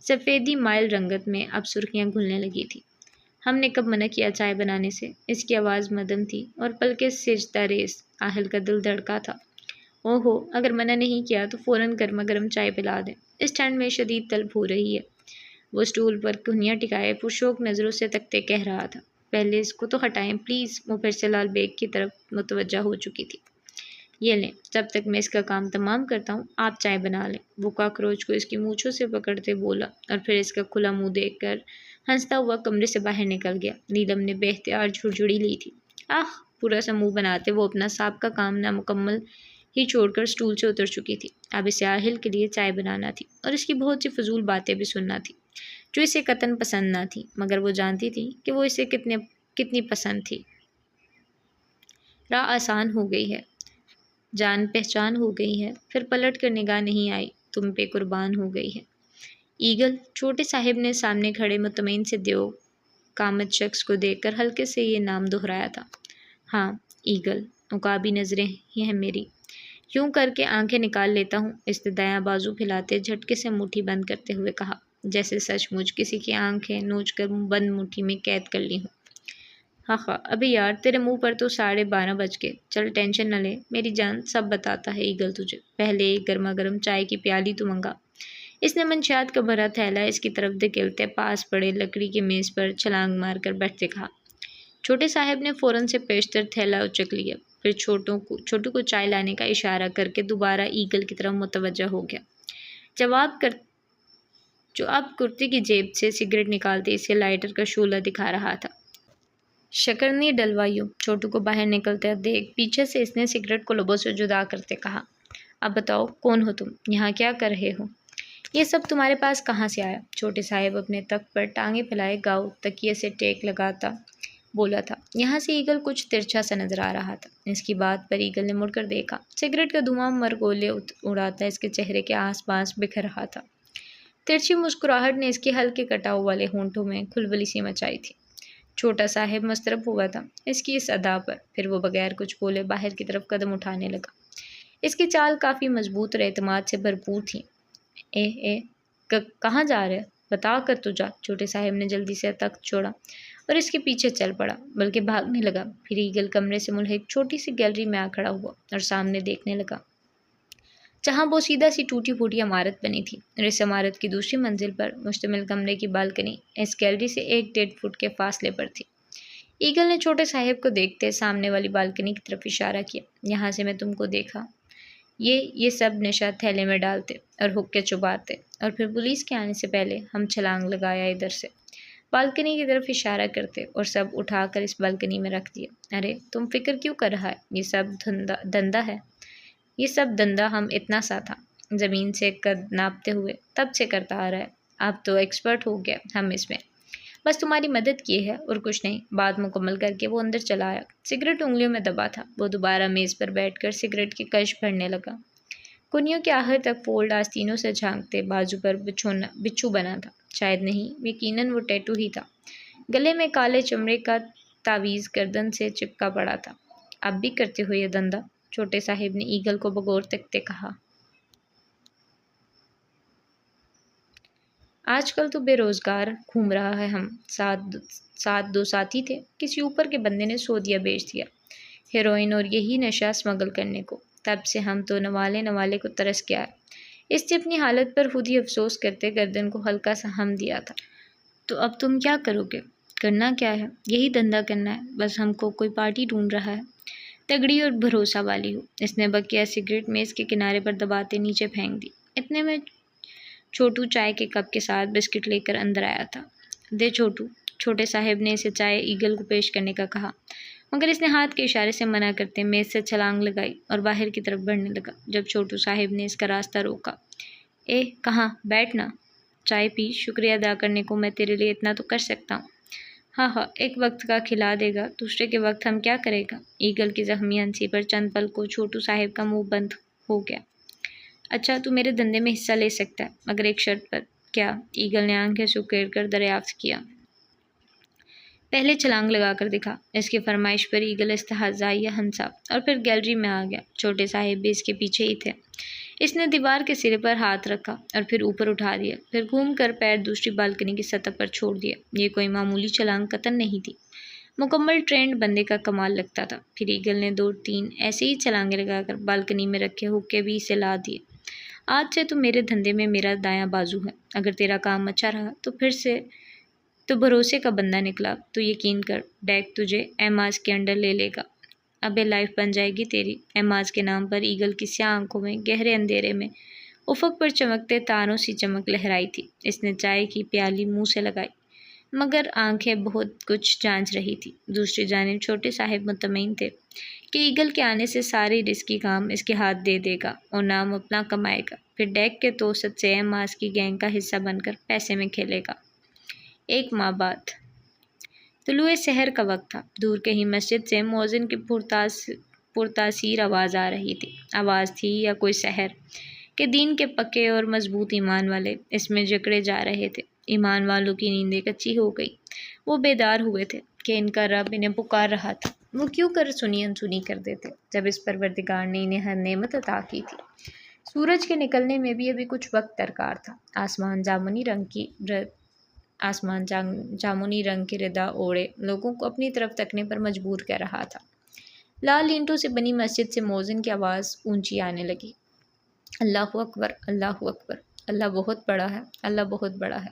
سفیدی مائل رنگت میں اب سرخیاں گھلنے لگی تھی۔ ہم نے کب منع کیا چائے بنانے سے؟ اس کی آواز مدھم تھی اور پلکیں سجدہ ریز۔ آہل کا دل دھڑکا تھا۔ اوہو، اگر منع نہیں کیا تو فوراً گرما گرم چائے پلا دیں، اس ٹھنڈ میں شدید طلب ہو رہی ہے۔ وہ سٹول پر کہنیاں ٹکائے پرشوق نظروں سے تکتے کہہ رہا تھا۔ پہلے اس کو تو ہٹائیں پلیز۔ وہ پھر سے لال بیگ کی طرف متوجہ ہو چکی تھی۔ یہ لیں، جب تک میں اس کا کام تمام کرتا ہوں آپ چائے بنا لیں۔ وہ کاکروچ کو اس کی مونچھوں سے پکڑتے بولا اور پھر اس کا کھلا منہ دیکھ کر ہنستا ہوا کمرے سے باہر نکل گیا۔ نیلم نے بے اختیار جھڑجھڑی لی تھی۔ پورا سا منہ بناتے وہ اپنا سابقہ کام نامکمل ہی چھوڑ کر سٹول سے اتر چکی تھی۔ اب اسے آہل کے لیے چائے بنانا تھی اور اس کی بہت سی فضول باتیں بھی سننا تھی جو اسے قطعاً پسند نہ تھی، مگر وہ جانتی تھی کہ وہ اسے کتنی پسند تھی۔ راہ آسان ہو گئی ہے، جان پہچان ہو گئی ہے، پھر پلٹ کر نگاہ نہیں آئی، تم پہ قربان ہو گئی ہے۔ ایگل، چھوٹے صاحب نے سامنے کھڑے مطمئن سے دیو قامت شخص کو دیکھ کر ہلکے سے یہ نام دہرایا تھا۔ ہاں، ایگل، عقابی نظریں ہیں میری۔ یوں کر کے آنکھیں نکال لیتا ہوں، اس نے دایاں بازو پھیلاتے جھٹکے سے مٹھی بند کرتے ہوئے کہا، جیسے سچ مچ کسی کی آنکھیں نوچ کر بند مٹھی میں قید کر لی ہوں۔ ہاں ہاں، ابھی یار تیرے منہ پر تو 12:30 بج گئے، چل ٹینشن نہ لے میری جان، سب بتاتا ہے ایگل تجھے، پہلے ایک گرما گرم چائے کی پیالی تو منگا۔ اس نے منشیات کا بھرا تھیلا اس کی طرف دھکیلتے پاس پڑے لکڑی کی میز پر چھلانگ مار کر بیٹھتے کہا۔ چھوٹے صاحب نے فوراً سے پیشتر تھیلا اچک لیا، پھر چھوٹو کو چائے لانے کا اشارہ کر کے دوبارہ ایگل کی طرف متوجہ ہو گیا، جو اب کرتے کی جیب سے سگریٹ نکالتے اسے لائٹر کا شعلہ دکھا رہا تھا۔ شکرنی ڈلوائیو، چھوٹو کو باہر نکلتے دیکھ پیچھے سے اس نے سگریٹ کو لبوں سے جدا کرتے کہا، اب بتاؤ کون ہو تم، یہاں کیا کر رہے ہو؟ یہ سب تمہارے پاس کہاں سے آیا؟ چھوٹے صاحب اپنے تخت پر ٹانگیں پھیلائے گاؤ تکیے سے ٹیک لگاتا بولا تھا۔ یہاں سے ایگل کچھ ترچھا سا نظر آ رہا تھا۔ اس کی بات پر ایگل نے مڑ کر دیکھا، سگریٹ کا دھواں مرگولے اڑاتا اس کے چہرے کے آس پاس بکھر رہا تھا۔ ترچھی مسکراہٹ نے اس کے ہلکے کٹاؤ والے ہونٹوں میں کھلبلی سی مچائی تھی۔ چھوٹا صاحب مضطرب ہوا تھا اس کی اس ادا پر، پھر وہ بغیر کچھ بولے باہر کی طرف قدم اٹھانے لگا۔ اس کی چال کافی مضبوط اور اعتماد سے بھرپور تھی۔ کہاں جا رہے؟ بتا کر تو جا۔ چھوٹے صاحب نے جلدی سے تخت چھوڑا اور اس کے پیچھے چل پڑا، بلکہ بھاگنے لگا۔ پھر ایگل کمرے سے ملحق چھوٹی سی گیلری میں آ کھڑا ہوا اور سامنے دیکھنے لگا، جہاں وہ سیدھا سی ٹوٹی پھوٹی عمارت بنی تھی، اور اس عمارت کی دوسری منزل پر مشتمل کمرے کی بالکنی اس گیلری سے 1.5 فٹ کے فاصلے پر تھی۔ ایگل نے چھوٹے صاحب کو دیکھتے سامنے والی بالکنی کی طرف اشارہ کیا۔ یہاں سے میں تم کو دیکھا، یہ سب نشہ تھیلے میں ڈالتے اور حقے چباتے، اور پھر پولیس کے آنے سے پہلے ہم چھلانگ لگایا ادھر سے، بالکنی کی طرف اشارہ کرتے، اور سب اٹھا کر اس بالکنی میں رکھ دیا۔ ارے تم فکر کیوں کر رہا ہے؟ یہ سب دھندا ہے، یہ سب دھندا ہم اتنا سا تھا، زمین سے قد ناپتے ہوئے تب سے کرتا آ رہا ہے، اب تو ایکسپرٹ ہو گیا ہم اس میں، بس تمہاری مدد کی ہے اور کچھ نہیں۔ بات مکمل کر کے وہ اندر چلا آیا، سگریٹ انگلیوں میں دبا تھا۔ وہ دوبارہ میز پر بیٹھ کر سگریٹ کی کش بھرنے لگا، کنیوں کے آخر تک فولڈ آستینوں سے جھانکتے، بازو پر بچھو بنا تھا، شاید نہیں، یقیناً وہ ٹیٹو ہی تھا۔ گلے میں کالے چمڑے کا تعویذ گردن سے چپکا پڑا تھا۔ اب بھی کرتے ہو یہ دھندا؟ چھوٹے صاحب نے ایگل کو بغور تکتے کہا۔ آج کل تو بے روزگار گھوم رہا ہے، ہم ساتھ 2 ساتھی تھے، کسی اوپر کے بندے نے سودیا بیچ دیا، ہیروئن اور یہی نشہ اسمگل کرنے کو، تب سے ہم تو نوالے کو ترس گیا ہے۔ اس نے اپنی حالت پر خود ہی افسوس کرتے گردن کو ہلکا سا ہم دیا تھا۔ تو اب تم کیا کرو گے؟ کرنا کیا ہے؟ یہی دھندا کرنا ہے، بس ہم کو کوئی پارٹی ڈھونڈ رہا ہے، تگڑی اور بھروسہ والی ہو۔ اس نے بقیہ سگریٹ میز کے کنارے پر دباتے نیچے پھینک دی۔ اتنے میں چھوٹو چائے کے کپ کے ساتھ بسکٹ لے کر اندر آیا تھا۔ دے چھوٹو، چھوٹے صاحب نے اسے چائے ایگل کو پیش کرنے کا کہا، مگر اس نے ہاتھ کے اشارے سے منع کرتے میز سے چھلانگ لگائی اور باہر کی طرف بڑھنے لگا۔ جب چھوٹو صاحب نے اس کا راستہ روکا، کہاں؟ بیٹھ نا، چائے پی، شکریہ ادا کرنے کو میں تیرے لیے اتنا تو کر سکتا ہوں۔ ہاں، ایک وقت کا کھلا دے گا، دوسرے کے وقت ہم کیا کرے گا؟ ایگل کی زخمی ہنسی پر چند پل کو چھوٹو صاحب کا منہ بند ہو گیا۔ اچھا تو میرے دھندے میں حصہ لے سکتا ہے، مگر ایک شرط پر۔ کیا؟ ایگل نے آنکھیں سکیڑ کر دریافت کیا۔ پہلے چھلانگ لگا کر دکھا۔ اس کی فرمائش پر ایگل استہزائیہ ہنسا اور پھر گیلری میں آ گیا۔ چھوٹے صاحب بھی اس کے پیچھے ہی تھے۔ اس نے دیوار کے سرے پر ہاتھ رکھا اور پھر اوپر اٹھا دیا، پھر گھوم کر پیر دوسری بالکنی کی سطح پر چھوڑ دیا۔ یہ کوئی معمولی چھلانگ قطعاً نہیں تھی، مکمل ٹرینڈ بندے کا کمال لگتا تھا۔ پھر ایگل نے 2-3 ایسے ہی چھلانگیں لگا کر بالکنی میں رکھے حقے بھی اسے لا دیے۔ آج سے تو میرے دھندے میں میرا دایاں بازو ہے، اگر تیرا کام اچھا رہا تو پھر سے تو بھروسے کا بندہ نکلا تو یقین کر ڈیک تجھے ایماز کے انڈر لے لے گا، ابے لائف بن جائے گی تیری۔ ایماز کے نام پر ایگل کی سیاہ آنکھوں میں گہرے اندھیرے میں افق پر چمکتے تاروں سی چمک لہرائی تھی۔ اس نے چائے کی پیالی منہ سے لگائی، مگر آنکھیں بہت کچھ جانچ رہی تھی۔ دوسری جانب چھوٹے صاحب مطمئن تھے کہ ایگل کے آنے سے ساری رزقی کام اس کے ہاتھ دے دے گا اور نام اپنا کمائے گا، پھر ڈیک کے توسط سے ایماز کی گینگ کا حصہ بن کر پیسے میں کھیلے گا۔ 1 ماہ بعد طلوع سحر کا وقت تھا۔ دور کہیں مسجد سے مؤذن کی پرتاثیر آواز آ رہی تھی۔ آواز تھی یا کوئی سحر کہ دین کے پکے اور مضبوط ایمان والے اس میں جکڑے جا رہے تھے۔ ایمان والوں کی نیندیں کچی ہو گئی، وہ بیدار ہوئے تھے کہ ان کا رب انہیں پکار رہا تھا۔ وہ کیوں کر سنی انسنی کر دیتے جب اس پروردگار نے انہیں ہر نعمت عطا کی تھی۔ سورج کے نکلنے میں بھی ابھی کچھ وقت درکار تھا۔ جامنی رنگ کی ردا اوڑے لوگوں کو اپنی طرف تکنے پر مجبور کر رہا تھا۔ لال اینٹوں سے بنی مسجد سے مؤذن کی آواز اونچی آنے لگی، اللہ اکبر، اللہ اکبر، اللہ بہت بڑا ہے، اللہ بہت بڑا ہے،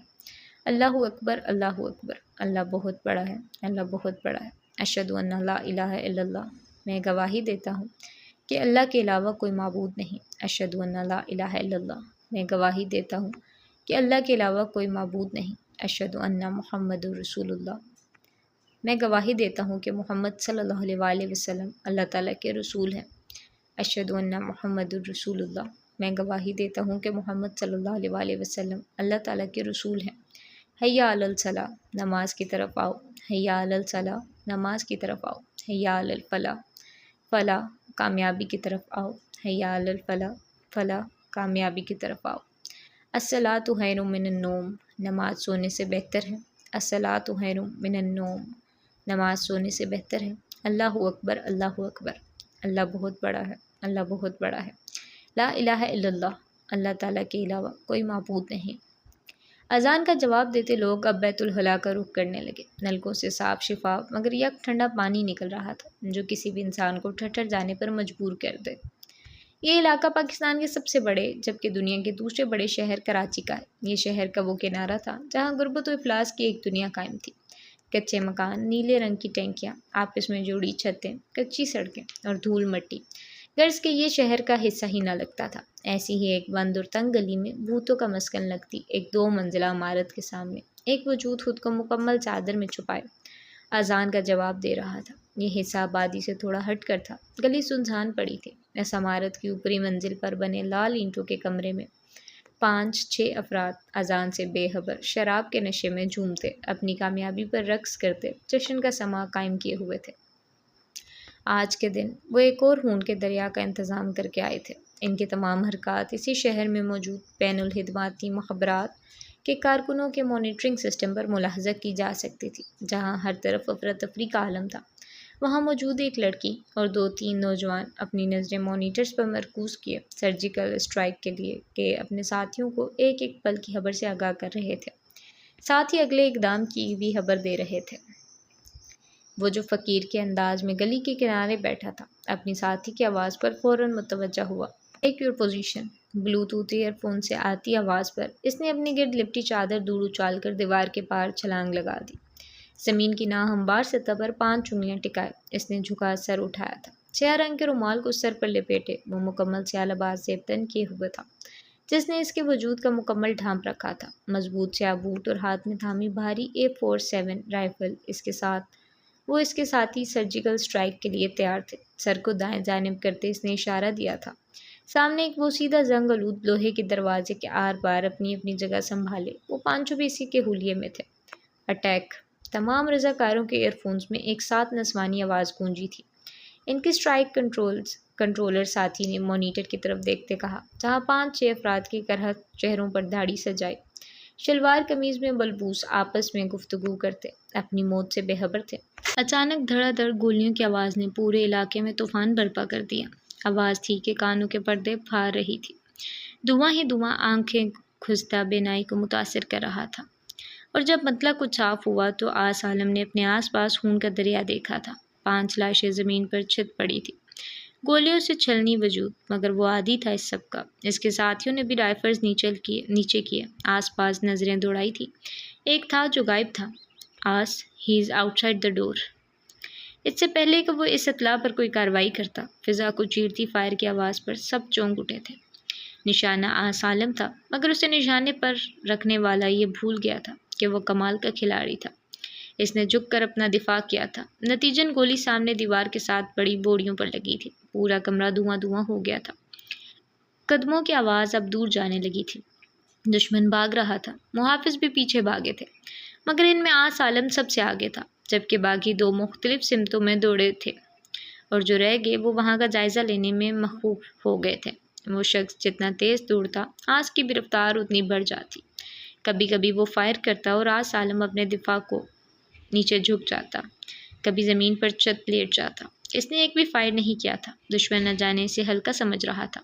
اللہ اکبر، اللہ اکبر، اللہ بہت بڑا ہے، اللہ بہت بڑا ہے، اشہد ان لا الہ الا اللہ، میں گواہی دیتا ہوں کہ اللہ کے علاوہ کوئی معبود نہیں، اشہد ان لا الہ الا اللہ، میں گواہی دیتا ہوں کہ اللہ کے علاوہ کوئی معبود نہیں، اشہد ان محمد رسول اللہ، میں گواہی دیتا ہوں کہ محمد صلی اللہ علیہ وآلہ وسلم اللہ تعالیٰ کے رسول ہیں، اشہد ان محمد الرسول اللہ، میں گواہی دیتا ہوں کہ محمد صلی اللہ علیہ وآلہ وسلم اللہ تعالیٰ کے رسول ہیں، حیا علی الصلاۃ، نماز کی طرف آؤ، حیا علی الصلاۃ، نماز کی طرف آؤ، حیا علی الفلاح، فلاح کامیابی کی طرف آؤ، حیا علی الفلاح، فلاح کامیابی کی طرف آؤ، الصلاۃ خیر من النوم، نماز سونے سے بہتر ہے، الصلاۃ خیر من النوم، نماز سونے سے بہتر ہے، اللہ اکبر، اللہ اکبر، اللہ بہت بڑا ہے، اللہ بہت بڑا ہے، لا الہ الا اللہ، اللہ تعالیٰ کے علاوہ کوئی معبود نہیں۔ اذان کا جواب دیتے لوگ اب بیت الخلاء کا رخ کرنے لگے۔ نلکوں سے صاف شفاف مگر یک ٹھنڈا پانی نکل رہا تھا جو کسی بھی انسان کو ٹھٹر جانے پر مجبور کر دے۔ یہ علاقہ پاکستان کے سب سے بڑے جبکہ دنیا کے دوسرے بڑے شہر کراچی کا ہے۔ یہ شہر کا وہ کنارہ تھا جہاں غربت و افلاس کی ایک دنیا قائم تھی۔ کچے مکان، نیلے رنگ کی ٹینکیاں، آپس میں جوڑی چھتیں، کچی سڑکیں اور دھول مٹی، غرض کہ یہ شہر کا حصہ ہی نہ لگتا تھا۔ ایسی ہی ایک بند اور تنگ گلی میں بھوتوں کا مسکن لگتی ایک 2 منزلہ عمارت کے سامنے ایک وجود خود کو مکمل چادر میں چھپائے اذان کا جواب دے رہا تھا۔ یہ حصہ آبادی سے تھوڑا ہٹ کر تھا، گلی سنسان پڑی تھی۔ اس عمارت کی اوپری منزل پر بنے لال اینٹوں کے کمرے میں 5-6 افراد اذان سے بے خبر شراب کے نشے میں جھومتے، اپنی کامیابی پر رقص کرتے، جشن کا سماں قائم کیے ہوئے تھے۔ آج کے دن وہ ایک اور خون کے دریا کا انتظام کر کے آئے تھے۔ ان کے تمام حرکات اسی شہر میں موجود بین الخدماتی مخابرات کے کارکنوں کے مانیٹرنگ سسٹم پر ملاحظہ کی جا سکتی تھی۔ جہاں ہر طرف افراتفری کا عالم تھا، وہاں موجود ایک لڑکی اور 2-3 نوجوان اپنی نظریں مانیٹرز پر مرکوز کیے سرجیکل اسٹرائک کے لیے کہ اپنے ساتھیوں کو ایک ایک پل کی خبر سے آگاہ کر رہے تھے، ساتھ ہی اگلے اقدام کی بھی خبر دے رہے تھے۔ وہ جو فقیر کے انداز میں گلی کے کنارے بیٹھا تھا اپنی ساتھی کی آواز پر فوراً متوجہ ہوا۔ Take your position, Bluetooth earphone سے آتی آواز پر اس نے اپنی گرد لپٹی چادر دور اچال کر دیوار کے پار چھلانگ لگا دی۔ زمین کی ناہموار سطح پر 5 انگلیاں ٹکائے اس نے جھکا سر اٹھایا تھا۔ سیاہ رنگ کے رومال کو سر پر لپیٹے وہ مکمل سیاہ لباس زیب تن کیے ہوئے تھا جس نے اس کے وجود کا مکمل ڈھانپ رکھا تھا۔ مضبوط سیاہ بوٹ اور ہاتھ میں تھامی بھاری A47 رائفل وہ اس کے ساتھی سرجیکل اسٹرائک کے لیے تیار تھے۔ سر کو دائیں جانب کرتے اس نے اشارہ دیا تھا۔ سامنے ایک بوسیدہ زنگ آلود لوہے کے دروازے کے آر پار اپنی اپنی جگہ سنبھالے وہ 5 اسی کے حلیے میں تھے۔ اٹیک! تمام رضاکاروں کے ایئر فونز میں ایک ساتھ نسوانی آواز گونجی تھی۔ ان کے اسٹرائک کنٹرولر ساتھی نے مانیٹر کی طرف دیکھتے کہا جہاں 5-6 افراد کے کرہت چہروں پر داڑھی سجائی، شلوار قمیض میں بلبوس آپس میں گفتگو کرتے اپنی موت سے بے خبر تھے۔ اچانک دھڑا دھڑ گولیوں کی آواز نے پورے علاقے میں طوفان برپا کر دیا۔ آواز تھی کہ کانوں کے پردے پھاڑ رہی تھی، دھواں ہی دھواں آنکھیں کھجتا بینائی کو متاثر کر رہا تھا۔ اور جب مطلع کچھ صاف ہوا تو آس عالم نے اپنے آس پاس خون کا دریا دیکھا تھا۔ 5 لاشیں زمین پر چھت پڑی تھی، گولیوں سے چھلنی وجود، مگر وہ عادی تھا اس سب کا۔ اس کے ساتھیوں نے بھی رائفلز نیچے کیے، آس پاس نظریں دوڑائی تھی۔ ایک تھا جو غائب تھا، آس ہی از آؤٹ سائڈ دا ڈور۔ اس سے پہلے کہ وہ اس اطلاع پر کوئی کارروائی کرتا، فضا کو چیرتی فائر کی آواز پر سب چونک اٹھے تھے۔ نشانہ آس عالم تھا مگر اسے نشانے پر رکھنے والا یہ بھول گیا تھا کہ وہ کمال کا کھلاڑی تھا۔ اس نے جھک کر اپنا دفاع کیا تھا، نتیجن گولی سامنے دیوار کے ساتھ بڑی بوڑیوں پر لگی تھی۔ پورا کمرہ دھواں دھواں ہو گیا تھا۔ قدموں کی آواز اب دور جانے لگی تھی، دشمن بھاگ رہا تھا، محافظ بھی پیچھے بھاگے تھے، مگر ان میں آس عالم سب سے آگے تھا، جبکہ باقی 2 مختلف سمتوں میں دوڑے تھے اور جو رہ گئے وہ وہاں کا جائزہ لینے میں مخوف ہو گئے تھے۔ وہ شخص جتنا تیز دوڑتا آس کی بھی رفتار اتنی بڑھ جاتی۔ کبھی کبھی وہ فائر کرتا اور آس عالم اپنے دفاع کو نیچے جھک جاتا۔ کبھی زمین پر چت لیٹ جاتا۔ اس نے ایک بھی فائر نہیں کیا تھا۔ دشمن نہ جانے اسے ہلکا سمجھ رہا تھا،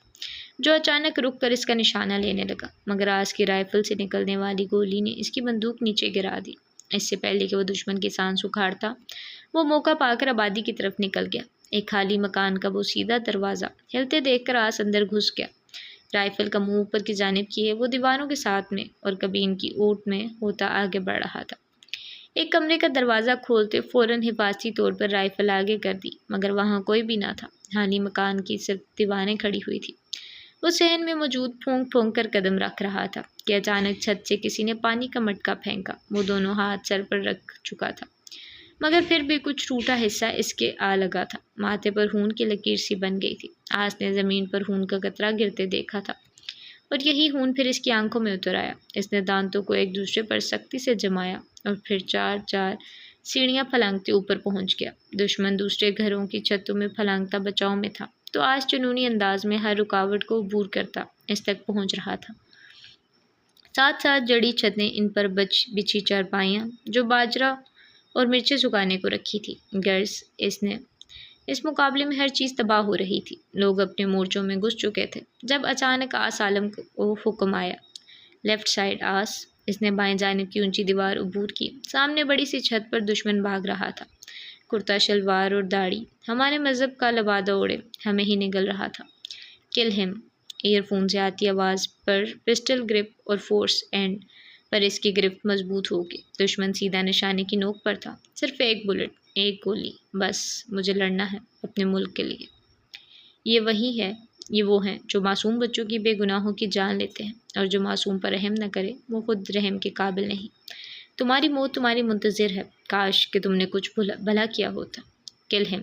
جو اچانک رک کر اس کا نشانہ لینے لگا، مگر آس کی رائفل سے نکلنے والی گولی نے اس کی بندوق نیچے گرا دی۔ اس سے پہلے کہ وہ دشمن کی سانس اکھاڑتا، وہ موقع پا کر آبادی کی طرف نکل گیا۔ ایک خالی مکان کا وہ سیدھا دروازہ ہلتے دیکھ کر آس اندر گھس گیا۔ رائفل کا منہ اوپر کی جانب کیے وہ دیواروں کے ساتھ میں اور کبین کی اوٹ میں ہوتا آگے بڑھ رہا تھا۔ ایک کمرے کا دروازہ کھولتے فوراً حفاظتی طور پر رائفل آگے کر دی، مگر وہاں کوئی بھی نہ تھا۔ خالی مکان کی صرف دیواریں کھڑی ہوئی تھی۔ وہ صحن میں موجود پھونک پھونک کر قدم رکھ رہا تھا کہ اچانک چھت سے کسی نے پانی کا مٹکا پھینکا۔ وہ دونوں ہاتھ سر پر رکھ چکا تھا، مگر پھر بھی کچھ ٹوٹا حصہ اس کے آ لگا تھا۔ ماتھے پر خون کی لکیر سی بن گئی تھی۔ آس نے زمین پر خون کا قطرہ گرتے دیکھا تھا، اور یہی خون پھر اس کی آنکھوں میں اتر آیا۔ اس نے دانتوں کو ایک دوسرے پر سختی سے جمایا اور پھر چار سیڑھیاں پھلانگتے اوپر پہنچ گیا۔ دشمن دوسرے گھروں کی چھتوں میں پھلانگتا بچاؤ میں تھا، تو آج جنونی انداز میں ہر رکاوٹ کو عبور کرتا اس تک پہنچ رہا تھا۔ ساتھ ساتھ جڑی چھتیں، ان پر بچھی چارپائیاں جو باجرہ اور مرچیں سکھانے کو رکھی تھی۔ غرض اس مقابلے میں ہر چیز تباہ ہو رہی تھی۔ لوگ اپنے مورچوں میں گھس چکے تھے جب اچانک آس عالم کو حکم آیا، لیفٹ سائڈ آس۔ اس نے بائیں جانب کی اونچی دیوار عبور کی۔ سامنے بڑی سی چھت پر دشمن بھاگ رہا تھا، کرتا شلوار اور داڑھی ہمارے مذہب کا لبادہ اوڑھے ہمیں ہی نگل رہا تھا۔ کل ہم۔ ایئر فون سے آتی آواز پر پسٹل گرپ اور فورس اینڈ پر اس کی گرفت مضبوط ہوگی۔ دشمن سیدھا نشانے کی نوک پر تھا۔ صرف ایک بلٹ، ایک گولی، بس مجھے لڑنا ہے اپنے ملک کے لیے۔ یہ وہ ہیں جو معصوم بچوں کی بے گناہوں کی جان لیتے ہیں، اور جو معصوم پر رحم نہ کرے وہ خود رحم کے قابل نہیں۔ تمہاری موت تمہاری منتظر ہے، کاش کہ تم نے کچھ بھلا کیا ہوتا۔ کل ہم۔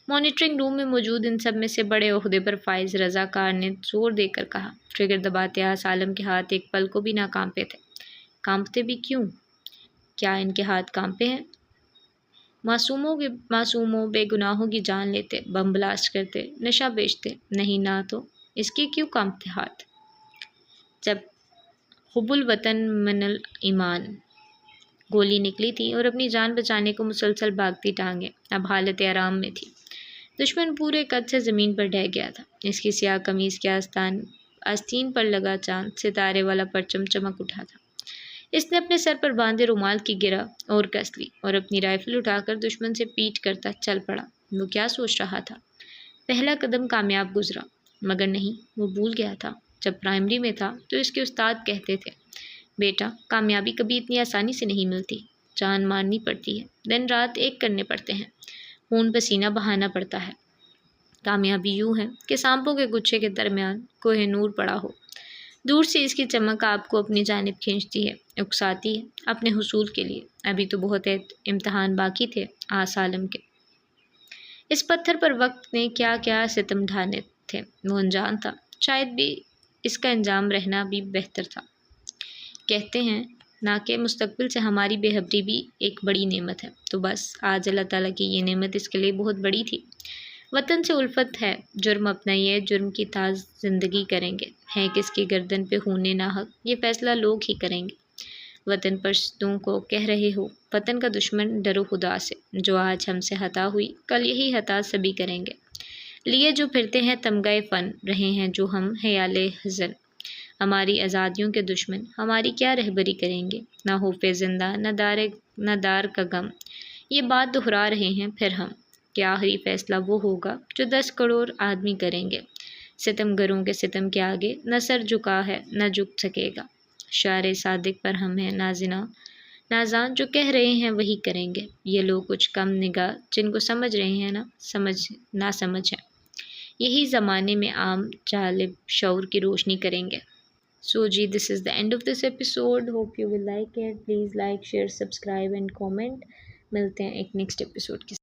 مانیٹرنگ روم میں موجود ان سب میں سے بڑے عہدے پر فائز رضا کار نے زور دے کر کہا۔ ٹریگر دباتے آس عالم کے ہاتھ ایک پل کو بھی نہ کانپے تھے۔ کانپتے بھی کیوں؟ کیا ان کے ہاتھ کانپے ہیں؟ معصوموں بے گناہوں کی جان لیتے، بم بلاسٹ کرتے، نشہ بیچتے، نہیں نہ تو اس کے کیوں کانپتے ہاتھ؟ جب حب الوطن من الایمان گولی نکلی تھی اور اپنی جان بچانے کو مسلسل بھاگتی ٹانگیں اب حالت آرام میں تھی۔ دشمن پورے قد سے زمین پر ڈھہ گیا تھا۔ اس کی سیاہ قمیض کے آستین پر لگا چاند ستارے والا پرچم چمک اٹھا تھا۔ اس نے اپنے سر پر باندھے رومال کی گرہ اور کس لی اور اپنی رائفل اٹھا کر دشمن سے پیٹ کرتا چل پڑا۔ وہ کیا سوچ رہا تھا؟ پہلا قدم کامیاب گزرا، مگر نہیں، وہ بھول گیا تھا۔ جب پرائمری میں تھا تو اس کے استاد کہتے تھے، بیٹا کامیابی کبھی اتنی آسانی سے نہیں ملتی، جان مارنی پڑتی ہے، دن رات ایک کرنے پڑتے ہیں، خون پسینہ بہانا پڑتا ہے۔ کامیابی یوں ہے کہ سانپوں کے گچھے کے درمیان کوہ نور پڑا ہو، دور سے اس کی چمک آپ کو اپنی جانب کھینچتی ہے، اکساتی ہے اپنے حصول کے لیے۔ ابھی تو بہت امتحان باقی تھے آس عالم کے۔ اس پتھر پر وقت نے کیا کیا ستم ڈھانے تھے، وہ انجان تھا۔ شاید بھی اس کا انجام رہنا بھی بہتر تھا۔ کہتے ہیں نہ کہ مستقبل سے ہماری بے خبری بھی ایک بڑی نعمت ہے، تو بس آج اللہ تعالیٰ کی یہ نعمت اس کے لیے بہت بڑی تھی۔ وطن سے الفت ہے، جرم اپنا یہ جرم کی تاز زندگی کریں گے، ہے کس کی گردن پہ خون ناحق، یہ فیصلہ لوگ ہی کریں گے۔ وطن پرستوں کو کہہ رہے ہو، وطن کا دشمن ڈرو خدا سے، جو آج ہم سے خطا ہوئی کل یہی خطا سبھی کریں گے۔ لیے جو پھرتے ہیں تمغہ فن، رہے ہیں جو ہم خیال حزن، ہماری آزادیوں کے دشمن ہماری کیا رہبری کریں گے، نہ خوف زندہ نہ دار کا غم، یہ بات دہرا رہے ہیں پھر ہم، کہ آخری فیصلہ وہ ہوگا جو 10 کروڑ آدمی کریں گے۔ ستم گروں کے ستم کے آگے نہ سر جھکا ہے نہ جھک سکے گا، شعر صادق پر ہم ہیں نازاں، جو کہہ رہے ہیں وہی کریں گے۔ یہ لوگ کچھ کم نگاہ جن کو سمجھ رہے ہیں نہ سمجھ ہیں، یہی زمانے میں عام جالب شعور کی روشنی کریں گے۔ So ji, this is the end of this episode. Hope you will like it. Please like, share, subscribe and comment. ملتے ہیں ایک نیکسٹ ایپیسوڈ کے